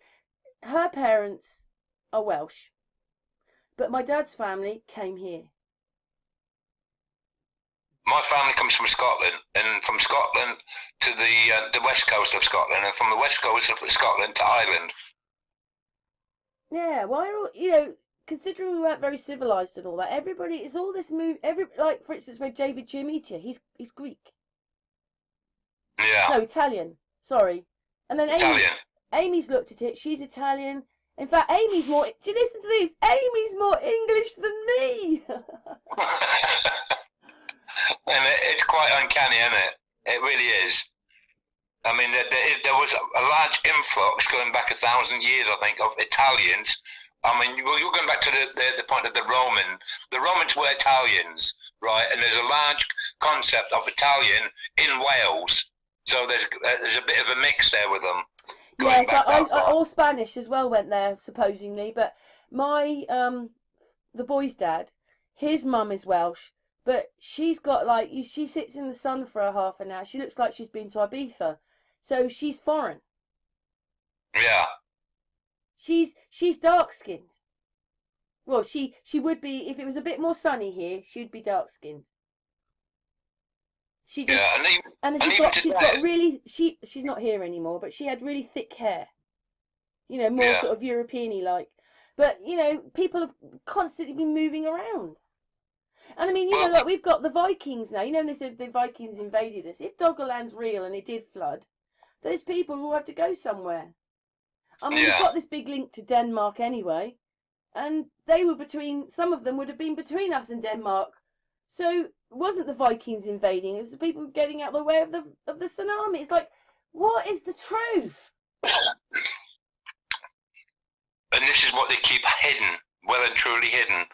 her parents are Welsh, but my dad's family came here. My family comes from Scotland, and from Scotland to the west coast of Scotland, and from the west coast of Scotland to Ireland. Yeah, you know, considering we weren't very civilized and all that, everybody is all this move. Like for instance, where David Giamatti, he's Greek. Yeah. No, Italian. Sorry. And then Italian. Amy's looked at it. She's Italian. In fact, Amy's more. Do you listen to this? Amy's more English than me. And it's quite uncanny, isn't it? It really is. I mean, there was a large influx going back 1,000 years, I think, of Italians. I mean, you're going back to the point of the Roman. The Romans were Italians, right? And there's a large concept of Italian in Wales. So there's a bit of a mix there with them. Yes, all Spanish as well went there, supposedly. But the boy's dad, his mum is Welsh. But she's got she sits in the sun for a half an hour. She looks like she's been to Ibiza. So she's foreign. Yeah. She's dark skinned. Well, she would be if it was a bit more sunny here. She'd be dark skinned. She just she's not here anymore. But she had really thick hair. You know, more sort of European-y like. But you know, people have constantly been moving around. And I mean, you know, like we've got the Vikings now. You know, when they said the Vikings invaded us. If Doggerland's real and it did flood, those people will have to go somewhere. I mean, we've got this big link to Denmark anyway, and they were some of them would have been between us and Denmark. So it wasn't the Vikings invading; it was the people getting out of the way of the tsunami. It's like, what is the truth? And this is what they keep hidden, well and truly hidden.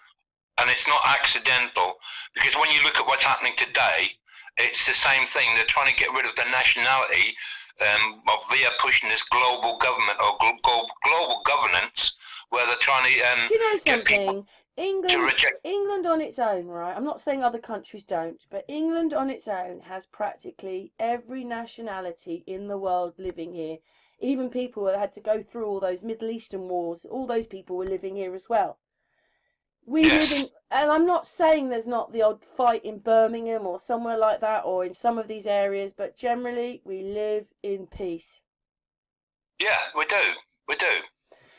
And it's not accidental, because when you look at what's happening today, it's the same thing. They're trying to get rid of the nationality via pushing this global government or global governance, where they're trying to do you know something? England England on its own, right? I'm not saying other countries don't, but England on its own has practically every nationality in the world living here. Even people that had to go through all those Middle Eastern wars, all those people were living here as well. And I'm not saying there's not the odd fight in Birmingham or somewhere like that, or in some of these areas, but generally we live in peace. Yeah, we do.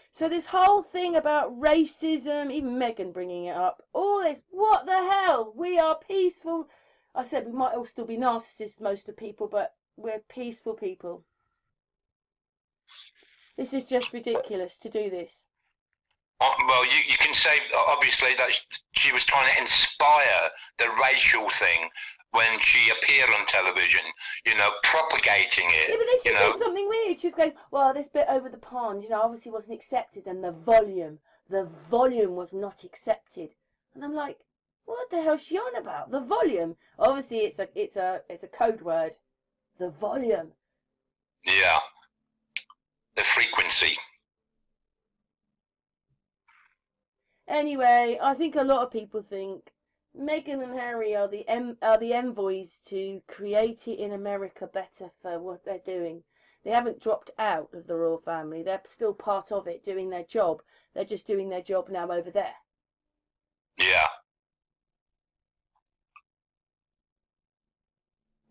So this whole thing about racism, even Meghan bringing it up, all this, what the hell? We are peaceful. I said we might all still be narcissists, most of the people, but we're peaceful people. This is just ridiculous to do this. Well, you can say, obviously, that she was trying to inspire the racial thing when she appeared on television, propagating it. Yeah, but then she said something weird. She was going, well, this bit over the pond, obviously wasn't accepted, and the volume was not accepted. And I'm like, what the hell is she on about? The volume? Obviously, it's a code word. The volume. Yeah. The frequency. Anyway, I think a lot of people think Meghan and Harry are the envoys to create it in America better for what they're doing. They haven't dropped out of the royal family. They're still part of it, doing their job. They're just doing their job now over there. Yeah.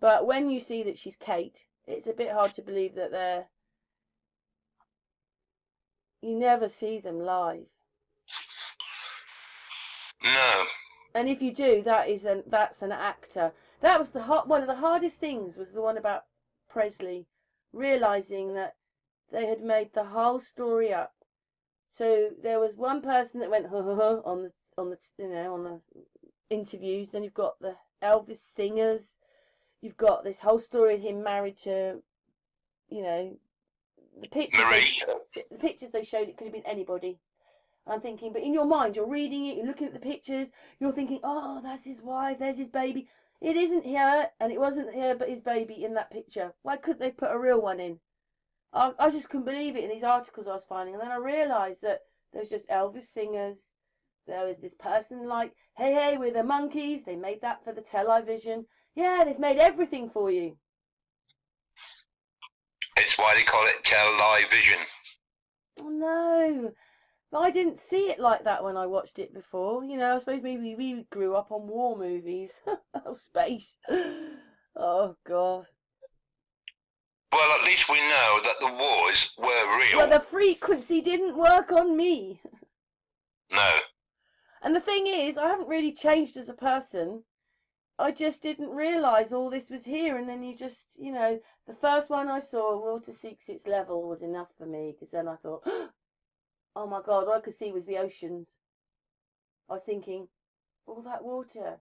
But when you see that she's Kate, it's a bit hard to believe that they're... You never see them live. No. And if you do, that's an actor. That was one of the hardest things, was the one about Presley, realising that they had made the whole story up. So there was one person that went on the interviews. Then you've got the Elvis singers. You've got this whole story of him married to, the pictures. Marie. The pictures they showed, it could have been anybody. I'm thinking, but in your mind, you're reading it, you're looking at the pictures, you're thinking, oh, that's his wife, there's his baby. It isn't her, and it wasn't her, but his baby in that picture. Why couldn't they put a real one in? I just couldn't believe it in these articles I was finding. And then I realised that there was just Elvis singers. There was this person like, hey, we're the Monkeys. They made that for the television. Yeah, they've made everything for you. It's why they call it television. Oh, no. But I didn't see it like that when I watched it before. I suppose maybe we grew up on war movies. Oh, space. Oh, God. Well, at least we know that the wars were real. But the frequency didn't work on me. No. And the thing is, I haven't really changed as a person. I just didn't realise all this was here. And then you just, the first one I saw, Water Seeks Its Level, was enough for me. Because then I thought, oh my God, all I could see was the oceans. I was thinking, all that water.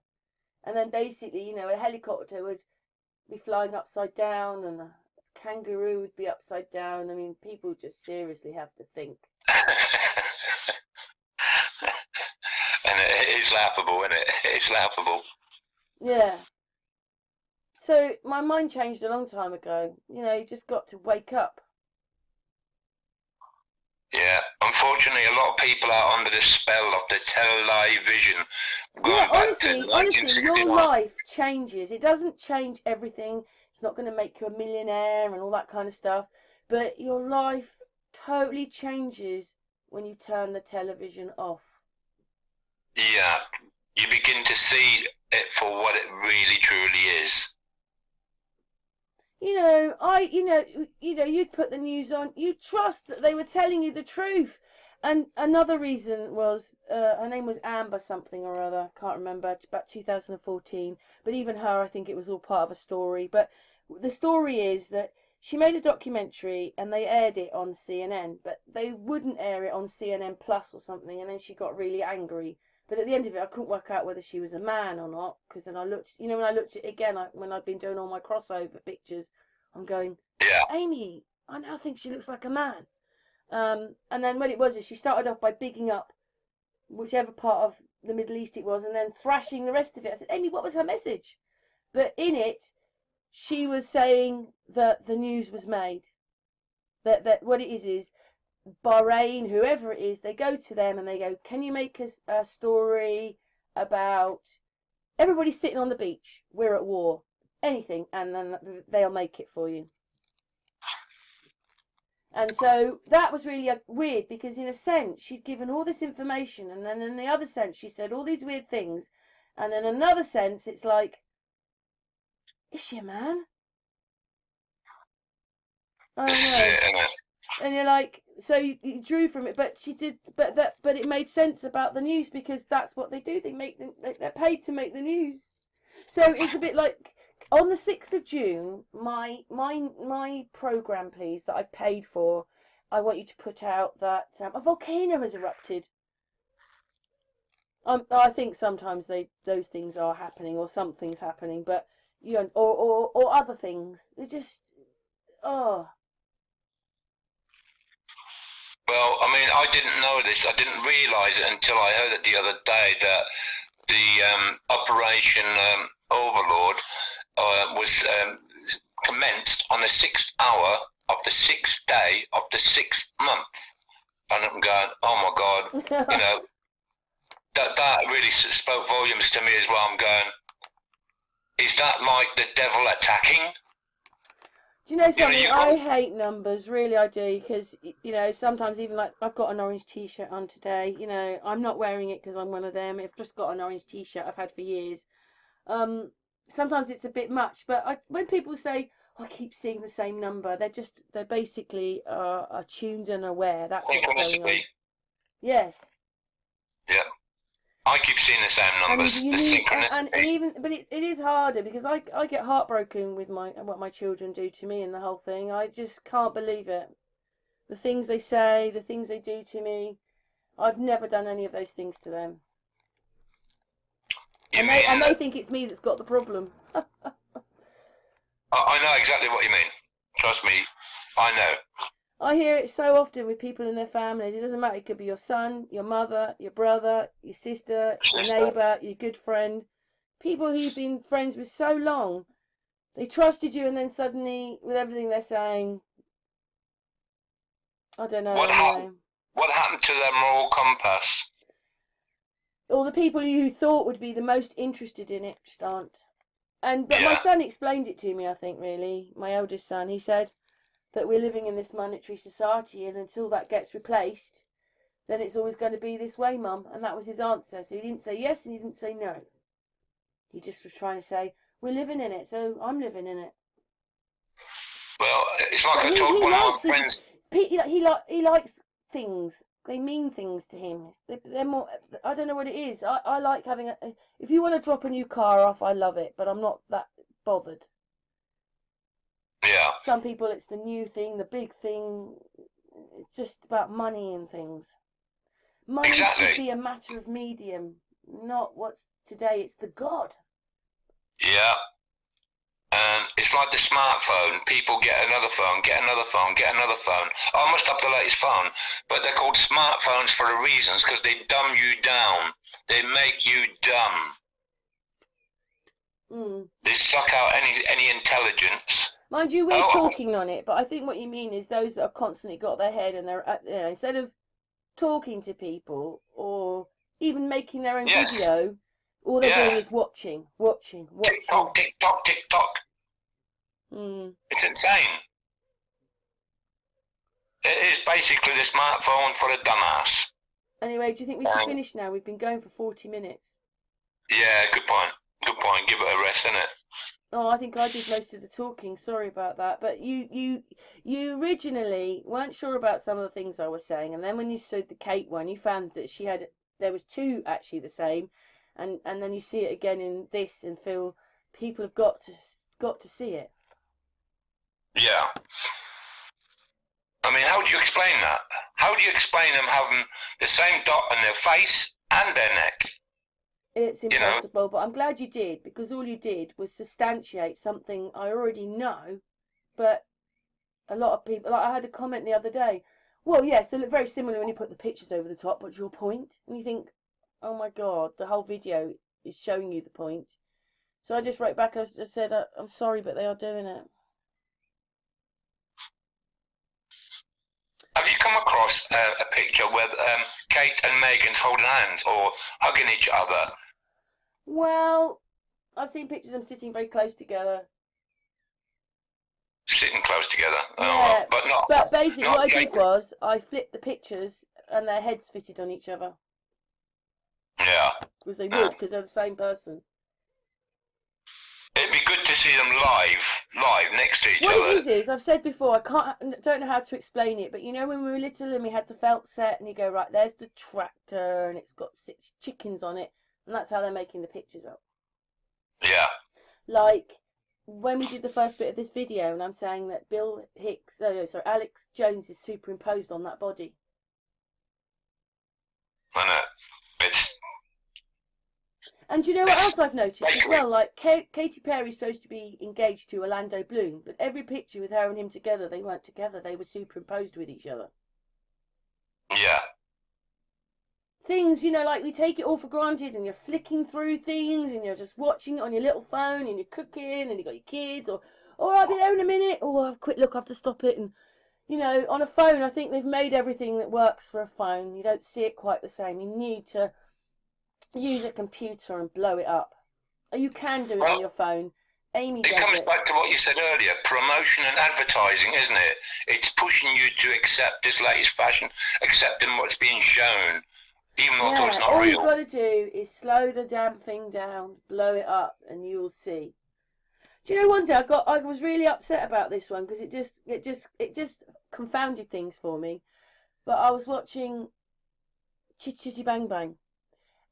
And then basically, a helicopter would be flying upside down and a kangaroo would be upside down. I mean, people just seriously have to think. And it is laughable, isn't it? It's laughable. Yeah. So my mind changed a long time ago. You just got to wake up. Yeah, unfortunately, a lot of people are under the spell of the television. Yeah, honestly, your life changes. It doesn't change everything. It's not going to make you a millionaire and all that kind of stuff. But your life totally changes when you turn the television off. Yeah, you begin to see it for what it really truly is. You'd put the news on. You trust that they were telling you the truth. And another reason was, her name was Amber something or other. Can't remember. It's about 2014. But even her, I think it was all part of a story. But the story is that she made a documentary and they aired it on CNN. But they wouldn't air it on CNN Plus or something. And then she got really angry. But at the end of it, I couldn't work out whether she was a man or not. Because then I looked, when I looked at it again, when I'd been doing all my crossover pictures, I'm going, yeah, Amy, I now think she looks like a man. And then what it was is she started off by bigging up whichever part of the Middle East it was and then thrashing the rest of it. I said, Amy, what was her message? But in it, she was saying that the news was made. That what it is Bahrain, whoever it is, they go to them and they go, can you make us a story about everybody sitting on the beach, we're at war, anything, and then they'll make it for you. And so that was really weird because in a sense she'd given all this information and then in the other sense she said all these weird things and in another sense it's like, is she a man? I don't know. And you're like, so you drew from it, but she did, but it made sense about the news because that's what they do. They're paid to make the news. So it's a bit like on the 6th of June, my program, please, that I've paid for. I want you to put out that a volcano has erupted. I think sometimes those things are happening, or something's happening, but you know, or other things. They just oh. Well, I mean, I didn't know this. I didn't realise it until I heard it the other day that the Operation Overlord was commenced on the 6th hour of the 6th day of the 6th month. And I'm going, oh my God, you know, that really spoke volumes to me as well. I'm going, is that like the devil attacking? Do you know something? I hate numbers, really I do, because, you know, sometimes even like, I've got an orange t-shirt on today, you know, I'm not wearing it because I'm one of them. I've just got an orange t-shirt I've had for years. Sometimes it's a bit much, but when people say, I keep seeing the same number, they're basically attuned and aware. That's what's going on. Yes. Yeah. I keep seeing the same numbers, the synchronicity. And even, but it is harder because I get heartbroken with what my children do to me and the whole thing. I just can't believe it. The things they say, the things they do to me. I've never done any of those things to them. And they think it's me that's got the problem. I know exactly what you mean. Trust me, I know. I hear it so often with people in their families. It doesn't matter. It could be your son, your mother, your brother, your sister, your neighbour, your good friend. People who you've been friends with so long. They trusted you and then suddenly, with everything they're saying, I don't know. What happened to their moral compass? Or the people you thought would be the most interested in it just aren't. But my son explained it to me, I think, really. My eldest son, he said that we're living in this monetary society, and until that gets replaced, then it's always going to be this way, Mum. And that was his answer. So he didn't say yes and he didn't say no. He just was trying to say, we're living in it, so I'm living in it. Well, it's like I told one of my friends. He likes things. They mean things to him. They're more, I don't know what it is. I like having if you want to drop a new car off, I love it, but I'm not that bothered. Yeah. Some people, it's the new thing, the big thing. It's just about money and things. Money should be a matter of medium, not what's today. It's the God. Yeah. And it's like the smartphone. People get another phone, get another phone, get another phone. Oh, I must have the latest phone. But they're called smartphones for a reason, because they dumb you down. They make you dumb. They suck out any intelligence. Mind you, we're talking on it, but I think what you mean is those that have constantly got their head and they're, instead of talking to people or even making their own video, all they're doing is watching. TikTok, TikTok, TikTok. It's insane. It is basically the smartphone for a dumbass. Anyway, do you think we should finish now? We've been going for 40 minutes. Yeah, good point. Good point. Give it a rest, innit? Oh, I think I did most of the talking. Sorry about that. But you originally weren't sure about some of the things I was saying, and then when you said the Kate one, you found that there was two actually the same, and then you see it again in this and feel people have got to see it. Yeah. I mean, how do you explain that? How do you explain them having the same dot on their face and their neck? It's impossible, but I'm glad you did, because all you did was substantiate something I already know, but a lot of people, like I had a comment the other day, well, yes, they look very similar when you put the pictures over the top, but your point? And you think, oh my God, the whole video is showing you the point. So I just wrote back, I just said, I'm sorry, but they are doing it. Have you come across a picture where Kate and Meghan's holding hands or hugging each other? Well, I've seen pictures of them sitting very close together. Sitting close together? Yeah, oh, well, but not. But basically not what I did was, I flipped the pictures and their heads fitted on each other. Yeah. Because they would, because they're the same person. It'd be good to see them live next to each other. What it is, I've said before, don't know how to explain it, but you know when we were little and we had the felt set and you go, right, there's the tractor and it's got 6 chickens on it, and that's how they're making the pictures up. Yeah. Like, when we did the first bit of this video and I'm saying that Alex Jones is superimposed on that body. I know. And do you know what else I've noticed as well? Like, Katy Perry's supposed to be engaged to Orlando Bloom, but every picture with her and him together, they weren't together. They were superimposed with each other. Yeah. Things, you know, like we take it all for granted, and you're flicking through things, and you're just watching it on your little phone, and you're cooking, and you've got your kids, or I'll be there in a minute, or I'll have a quick look, I have to stop it. And, you know, on a phone, I think they've made everything that works for a phone. You don't see it quite the same. You need to use a computer and blow it up. Or you can do it on your phone. Amy does it. It comes back to what you said earlier, promotion and advertising, isn't it? It's pushing you to accept this latest fashion, accepting what's being shown, even though it's not all real. All you've got to do is slow the damn thing down, blow it up, and you'll see. Do you know, one day I was really upset about this one because it just confounded things for me. But I was watching Chitty Chitty Bang Bang,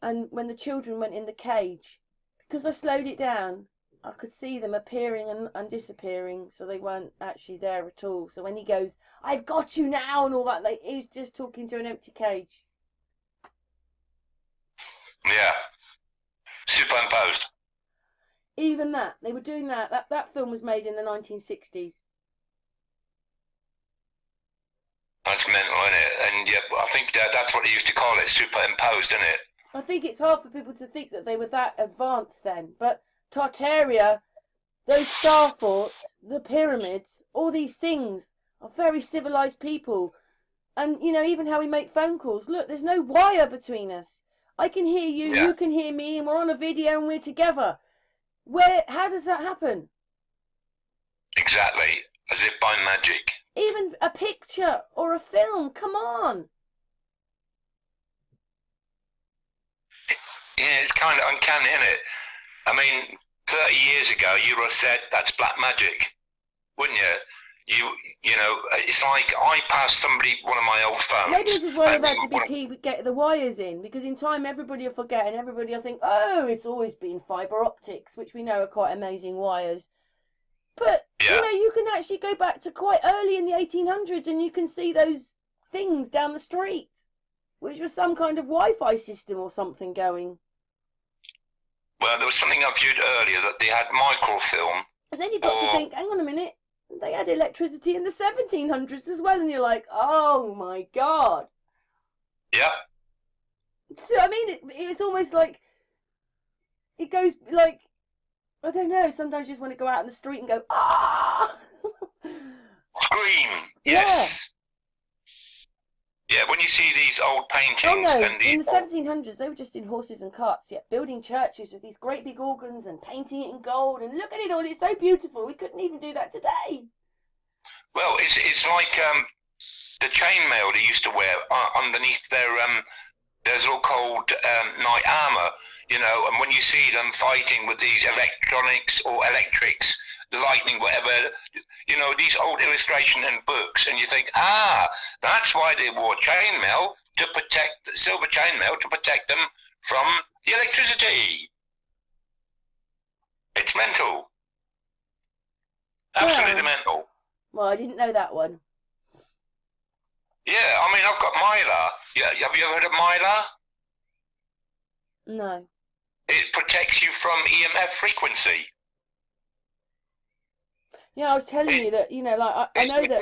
and when the children went in the cage, because I slowed it down, I could see them appearing and disappearing, so they weren't actually there at all. So when he goes, "I've got you now," and all that, he's just talking to an empty cage. Yeah. Superimposed. Even that, they were doing that. That film was made in the 1960s. That's mental, isn't it? And yeah, I think that's what they used to call it, superimposed, isn't it? I think it's hard for people to think that they were that advanced then. But Tartaria, those star forts, the pyramids, all these things are very civilized people. And, you know, even how we make phone calls. Look, there's no wire between us. I can hear you, you can hear me, and we're on a video and we're together. How does that happen? Exactly, as if by magic. Even a picture or a film, come on. Yeah, it's kind of uncanny, isn't it? I mean, 30 years ago, you would have said that's black magic, wouldn't you? You know, it's like I passed one of my old phones. Maybe this is why they've had to get the wires in, because in time everybody will forget and everybody will think, oh, it's always been fibre optics, which we know are quite amazing wires. But, you know, you can actually go back to quite early in the 1800s and you can see those things down the street, which was some kind of Wi-Fi system or something going. Well, there was something I viewed earlier that they had microfilm. And then you've got to think, hang on a minute, they had electricity in the 1700s as well, and you're like, oh my God. Yeah. So, I mean, it's almost like, it goes like, I don't know, sometimes you just want to go out in the street and go, ah! Scream, yes. Yeah, when you see these old paintings and these... in the 1700s, they were just in horses and carts, yet building churches with these great big organs and painting it in gold, and look at it all, it's so beautiful. We couldn't even do that today. Well, it's like the chainmail they used to wear underneath their so-called knight armour, you know, and when you see them fighting with these electronics or electrics, lightning, whatever, you know, these old illustration and books, and you think, that's why they wore chainmail, to protect, silver chainmail, to protect them from the electricity. It's mental. Absolutely mental. Well, I didn't know that one. Yeah, I mean, I've got Mylar. Yeah, have you ever heard of Mylar? No. It protects you from EMF frequency. Yeah, I was telling you that, you know, like, I know that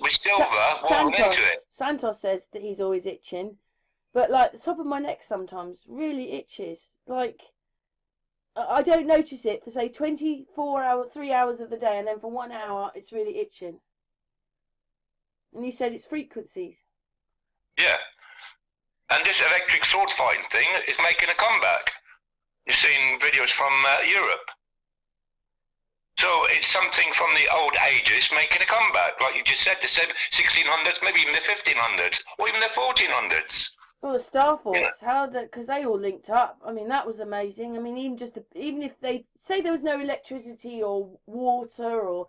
with silver, Santos says that he's always itching, but, like, the top of my neck sometimes really itches. Like, I don't notice it for, say, 3 hours of the day, and then for 1 hour, it's really itching. And you said it's frequencies. Yeah. And this electric sword fighting thing is making a comeback. You've seen videos from Europe. So it's something from the old ages making a comeback. Like you just said, the 1600s, maybe even the 1500s, or even the 1400s. Well, the Star Force, because they all linked up. I mean, that was amazing. I mean, even if they say there was no electricity or water or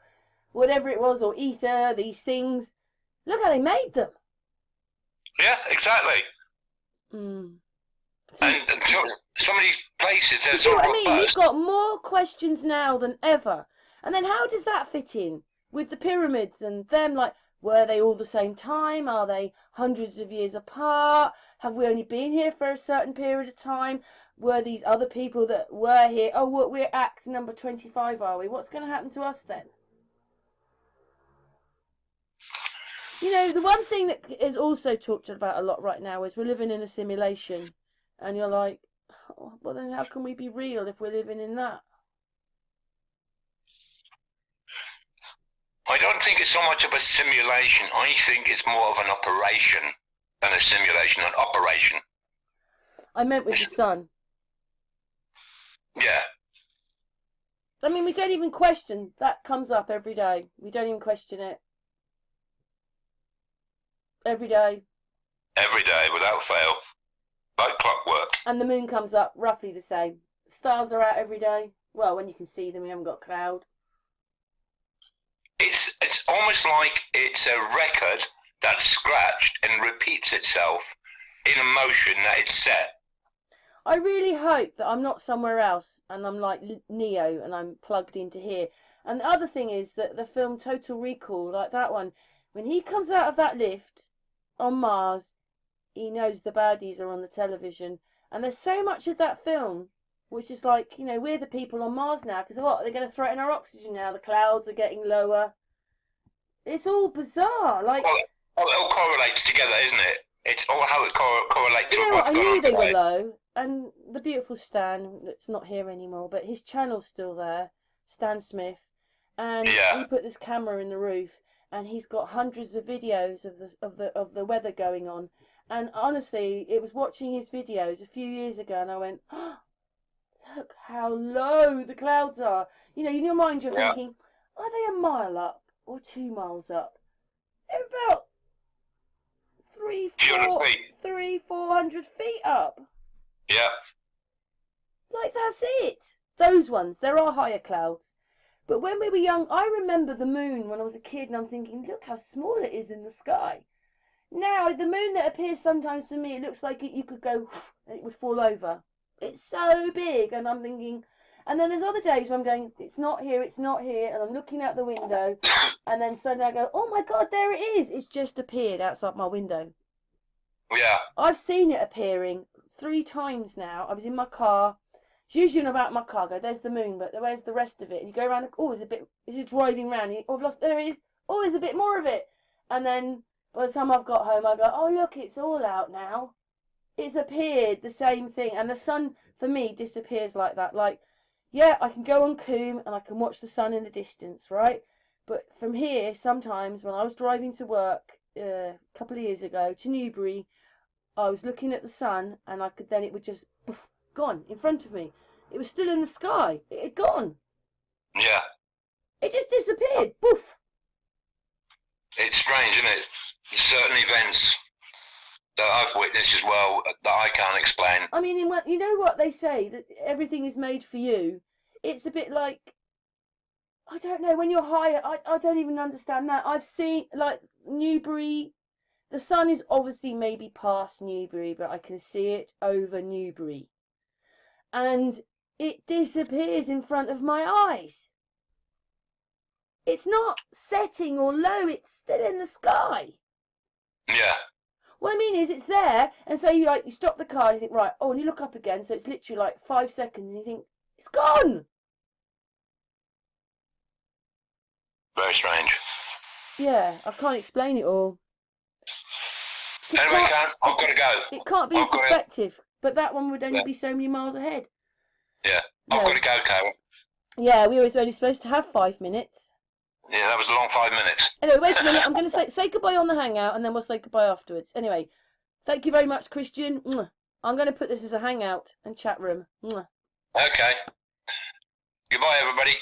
whatever it was, or ether, these things, look how they made them. Yeah, exactly. Mm. And so, some of these places, they're so I mean, we've got more questions now than ever. And then how does that fit in with the pyramids and them? Like, were they all the same time? Are they hundreds of years apart? Have we only been here for a certain period of time? were these other people that were here. Oh, we're act number 25, are we? What's going to happen to us then? You know, the one thing that is also talked about a lot right now is we're living in a simulation. And you're like, oh, well then how can we be real if we're living in that? I don't think it's so much of a simulation. I think it's more of an operation than a simulation, an operation. I meant with the sun. Yeah. I mean, we don't even question. That comes up every day. We don't even question it. Every day. Every day, without fail. Like clockwork. And the moon comes up, roughly the same. Stars are out every day. Well, when you can see them, we haven't got a cloud. It's almost like it's a record that's scratched and repeats itself in a motion that it's set. I really hope that I'm not somewhere else and I'm like Neo and I'm plugged into here. And the other thing is that the film Total Recall, like that one, when he comes out of that lift on Mars, he knows the baddies are on the television. And there's so much of that film which is like, you know, we're the people on Mars now because what? They're going to threaten our oxygen now. The clouds are getting lower. It's all bizarre. Like, well, it all correlates together, isn't it? It's all how it correlates do you to know what? what's I going knew on they today. were low. And the beautiful Stan, that's not here anymore, but his channel's still there, Stan Smith. And Yeah. he put this camera in the roof, and he's got hundreds of videos of the weather going on. And honestly, it was watching his videos a few years ago, and I went, oh, look how low the clouds are. You know, in your mind you're thinking, are they a mile up or 2 miles up? They're about 400 feet up. Yeah. Like, that's it. Those ones, there are higher clouds. But when we were young, I remember the moon when I was a kid, and I'm thinking, look how small it is in the sky. Now, the moon that appears sometimes to me, it looks like you could go, and it would fall over. It's so big, and I'm thinking... And then there's other days where I'm going, it's not here, and I'm looking out the window, and then suddenly I go, oh my God, there it is. It's just appeared outside my window. Yeah. I've seen it appearing 3 times now. I was in my car. It's usually when I'm out in my car, I go, there's the moon, but where's the rest of it? And you go around, oh, there's a bit, as you're driving around, oh, I've lost, there it is. Oh, there's a bit more of it. And then by the time I've got home, I go, oh, look, it's all out now. It's appeared, the same thing. And the sun, for me, disappears like that. Like, yeah, I can go on Coombe and I can watch the sun in the distance, right? But from here, sometimes when I was driving to work a couple of years ago to Newbury, I was looking at the sun and it would just, poof, gone in front of me. It was still in the sky. It had gone. Yeah. It just disappeared. Poof. It's strange, isn't it? There's certain events that I've witnessed as well that I can't explain. I mean, you know what they say, that everything is made for you? It's a bit like, I don't know, when you're higher, I don't even understand that. I've seen, like, Newbury, the sun is obviously maybe past Newbury, but I can see it over Newbury. And it disappears in front of my eyes. It's not setting or low, it's still in the sky. Yeah. What I mean is, it's there, and so you stop the car and you think, right, oh, and you look up again, so it's literally like 5 seconds, and you think, it's gone! Very strange. Yeah, I can't explain it all. Anyway, I've got to go. It can't be in perspective, but that one would only be so many miles ahead. Yeah, I've got to go, Carol. Yeah, we were only supposed to have 5 minutes. Yeah, that was a long 5 minutes. Anyway, wait a minute. I'm going to say goodbye on the hangout, and then we'll say goodbye afterwards. Anyway, thank you very much, Christian. I'm going to put this as a hangout and chat room. Okay. Goodbye, everybody.